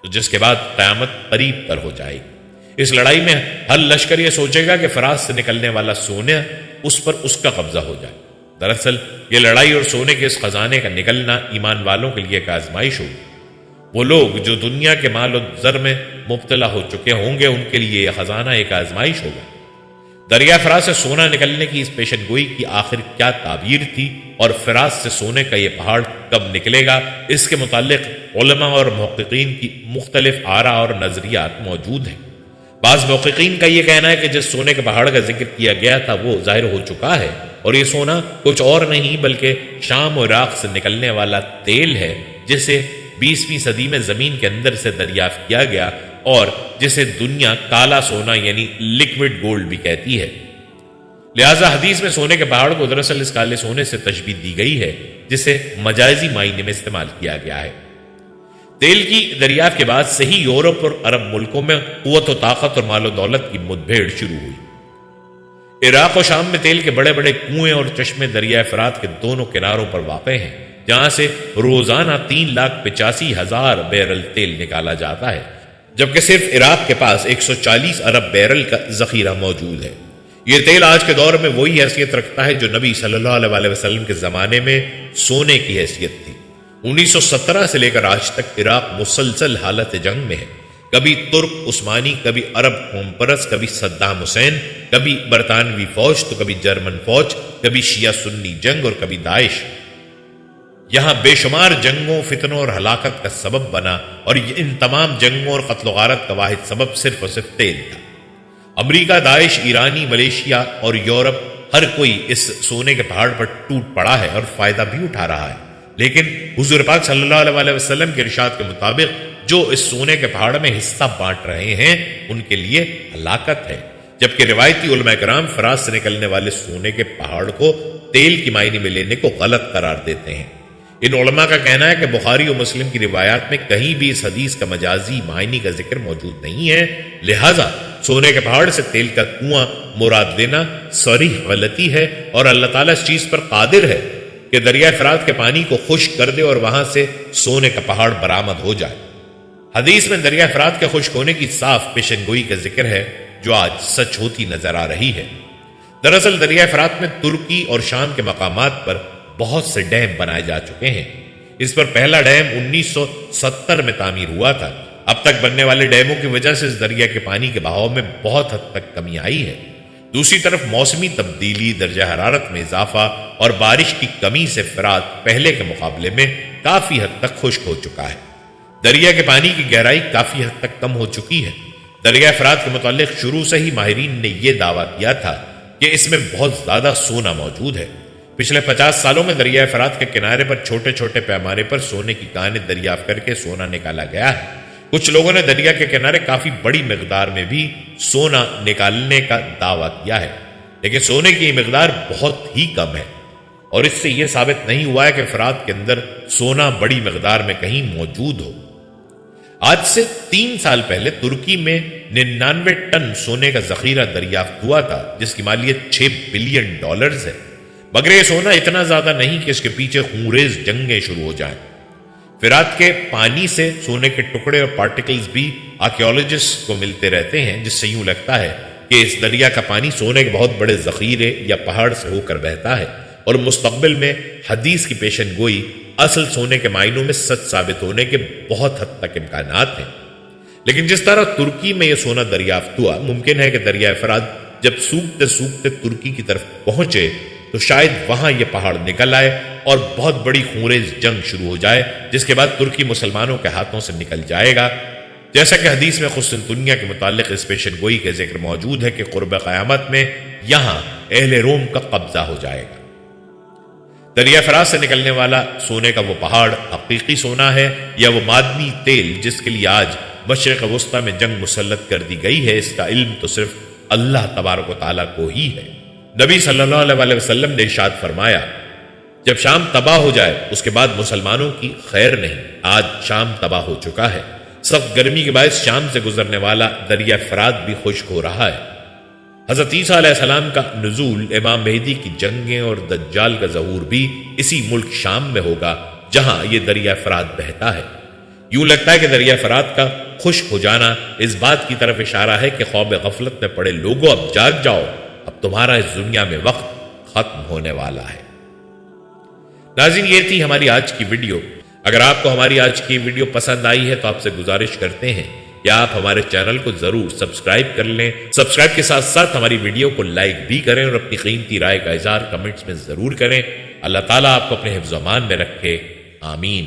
جس کے بعد قیامت قریب تر ہو جائے گی۔ اس لڑائی میں ہر لشکر یہ سوچے گا کہ فرات سے نکلنے والا سونا اس پر اس کا قبضہ ہو جائے۔ دراصل یہ لڑائی اور سونے کے اس خزانے کا نکلنا ایمان والوں کے لیے ایک آزمائش ہوگی۔ وہ لوگ جو دنیا کے مال و زر میں مبتلا ہو چکے ہوں گے ان کے لیے یہ خزانہ ایک آزمائش ہوگا۔ دریا فرات سے سونا نکلنے کی اس پیشن گوئی کی آخر کیا تعبیر تھی اور فرات سے سونے کا یہ پہاڑ کب نکلے گا، اس کے متعلق علماء اور محققین کی مختلف آراء اور نظریات موجود ہیں۔ بعض محققین کا یہ کہنا ہے کہ جس سونے کے پہاڑ کا ذکر کیا گیا تھا وہ ظاہر ہو چکا ہے اور یہ سونا کچھ اور نہیں بلکہ شام اور عراق سے نکلنے والا تیل ہے جسے 20ویں صدی میں زمین کے اندر سے دریافت کیا گیا اور جسے دنیا کالا سونا یعنی لیکوڈ گولڈ بھی کہتی ہے۔ لہذا حدیث میں سونے کے پہاڑ کو دراصل اس کالے سونے سے تشبیہ دی گئی ہے جسے مجازی معنی میں استعمال کیا گیا ہے۔ تیل کی دریافت کے بعد سے ہی یورپ اور عرب ملکوں میں قوت و طاقت اور مال و دولت کی مدبھیڑ شروع ہوئی۔ عراق و شام میں تیل کے بڑے بڑے کنویں اور چشمے دریائے فرات کے دونوں کناروں پر واقع ہیں جہاں سے روزانہ 3,85,000 بیرل تیل نکالا جاتا ہے۔ جبکہ صرف عراق کے پاس 140 ارب بیرل کا ذخیرہ موجود ہے۔ یہ تیل آج کے دور میں وہی حیثیت رکھتا ہے جو نبی صلی اللہ علیہ وسلم کے زمانے میں سونے کی حیثیت تھی۔ 1917 سے لے کر آج تک عراق مسلسل حالت جنگ میں ہے، کبھی ترک عثمانی، کبھی عرب قوم پرست، کبھی صدام حسین، کبھی برطانوی فوج تو کبھی جرمن فوج، کبھی شیعہ سنی جنگ اور کبھی داعش۔ یہاں بے شمار جنگوں، فتنوں اور ہلاکت کا سبب بنا، اور ان تمام جنگوں اور قتل و غارت کا واحد سبب صرف اور صرف تیل تھا۔ امریکہ، داعش، ایرانی، ملیشیا اور یورپ ہر کوئی اس سونے کے پہاڑ پر ٹوٹ پڑا ہے اور فائدہ بھی اٹھا رہا ہے، لیکن حضور پاک صلی اللہ علیہ وسلم کے ارشاد کے مطابق جو اس سونے کے پہاڑ میں حصہ بانٹ رہے ہیں ان کے لیے ہلاکت ہے، جبکہ روایتی علماء کرام فرات سے نکلنے والے سونے کے پہاڑ کو تیل کی معنی میں لینے کو غلط قرار دیتے ہیں۔ ان علماء کا کہنا ہے کہ بخاری و مسلم کی روایات میں کہیں بھی اس حدیث کا مجازی معنی کا ذکر موجود نہیں ہے، لہذا سونے کے پہاڑ سے تیل کا کنواں مراد لینا صریح غلطی ہے، اور اللہ تعالیٰ اس چیز پر قادر ہے کہ دریائے فرات کے پانی کو خشک کر دے اور وہاں سے سونے کا پہاڑ برآمد ہو جائے۔ حدیث میں دریائے فرات کے خشک ہونے کی صاف پیشن گوئی کا ذکر ہے جو آج سچ ہوتی نظر آ رہی ہے۔ دراصل دریائے فرات میں ترکی اور شام کے مقامات پر بہت سے ڈیم بنائے جا چکے ہیں۔ اس پر پہلا ڈیم 1970 میں تعمیر ہوا تھا۔ اب تک بننے والے ڈیموں کی وجہ سے اس دریا کے پانی کے بہاؤ میں بہت حد تک کمی آئی ہے۔ دوسری طرف موسمی تبدیلی، درجہ حرارت میں اضافہ اور بارش کی کمی سے فرات پہلے کے مقابلے میں کافی حد تک خشک ہو چکا ہے۔ دریا کے پانی کی گہرائی کافی حد تک کم ہو چکی ہے۔ دریا فرات کے متعلق شروع سے ہی ماہرین نے یہ دعویٰ کیا تھا کہ اس میں بہت زیادہ سونا موجود ہے۔ پچھلے 50 سالوں میں دریائے فرات کے کنارے پر چھوٹے چھوٹے پیمانے پر سونے کی کانیں دریافت کر کے سونا نکالا گیا ہے۔ کچھ لوگوں نے دریا کے کنارے کافی بڑی مقدار میں بھی سونا نکالنے کا دعویٰ کیا ہے، لیکن سونے کی یہ مقدار بہت ہی کم ہے، اور اس سے یہ ثابت نہیں ہوا ہے کہ فرات کے اندر سونا بڑی مقدار میں کہیں موجود ہو۔ آج سے 3 سال پہلے ترکی میں 99 ٹن سونے کا ذخیرہ دریافت ہوا تھا، جس کی مالیت $6 بلین ہے، مگر یہ سونا اتنا زیادہ نہیں کہ اس کے پیچھے خونریز جنگیں شروع ہو جائیں۔ فرات کے پانی سے سونے کے ٹکڑے اور پارٹیکلز بھی آرکیولوجسٹ کو ملتے رہتے ہیں، جس سے یوں لگتا ہے کہ اس دریا کا پانی سونے کے بہت بڑے ذخیرے یا پہاڑ سے ہو کر بہتا ہے، اور مستقبل میں حدیث کی پیشن گوئی اصل سونے کے معنوں میں سچ ثابت ہونے کے بہت حد تک امکانات ہیں۔ لیکن جس طرح ترکی میں یہ سونا دریافت ہوا، ممکن ہے کہ دریائے فرات جب سوکھتے سوکھتے ترکی کی طرف پہنچے تو شاید وہاں یہ پہاڑ نکل آئے اور بہت بڑی خونریز جنگ شروع ہو جائے، جس کے بعد ترکی مسلمانوں کے ہاتھوں سے نکل جائے گا، جیسا کہ حدیث میں قسطنطنیہ کے متعلق اس پیشن گوئی کے ذکر موجود ہے کہ قرب قیامت میں یہاں اہل روم کا قبضہ ہو جائے گا۔ دریا فرات سے نکلنے والا سونے کا وہ پہاڑ حقیقی سونا ہے یا وہ معدنی تیل جس کے لیے آج مشرق وسطیٰ میں جنگ مسلط کر دی گئی ہے، اس کا علم تو صرف اللہ تبارک و تعالیٰ کو ہی ہے۔ نبی صلی اللہ علیہ وسلم نے ارشاد فرمایا، جب شام تباہ ہو جائے اس کے بعد مسلمانوں کی خیر نہیں۔ آج شام تباہ ہو چکا ہے، سخت گرمی کے باعث شام سے گزرنے والا دریا فرات بھی خشک ہو رہا ہے۔ حضرت عیسیٰ علیہ السلام کا نزول، امام مہدی کی جنگیں اور دجال کا ظہور بھی اسی ملک شام میں ہوگا جہاں یہ دریا فرات بہتا ہے۔ یوں لگتا ہے کہ دریا فرات کا خشک ہو جانا اس بات کی طرف اشارہ ہے کہ خواب غفلت میں پڑے لوگوں اب جاگ جاؤ، اب تمہارا اس دنیا میں وقت ختم ہونے والا ہے۔ ناظرین، یہ تھی ہماری آج کی ویڈیو۔ اگر آپ کو ہماری آج کی ویڈیو پسند آئی ہے تو آپ سے گزارش کرتے ہیں کہ آپ ہمارے چینل کو ضرور سبسکرائب کر لیں۔ سبسکرائب کے ساتھ ساتھ ہماری ویڈیو کو لائک بھی کریں اور اپنی قیمتی رائے کا اظہار کمنٹس میں ضرور کریں۔ اللہ تعالیٰ آپ کو اپنے حفظ و امان میں رکھے، آمین۔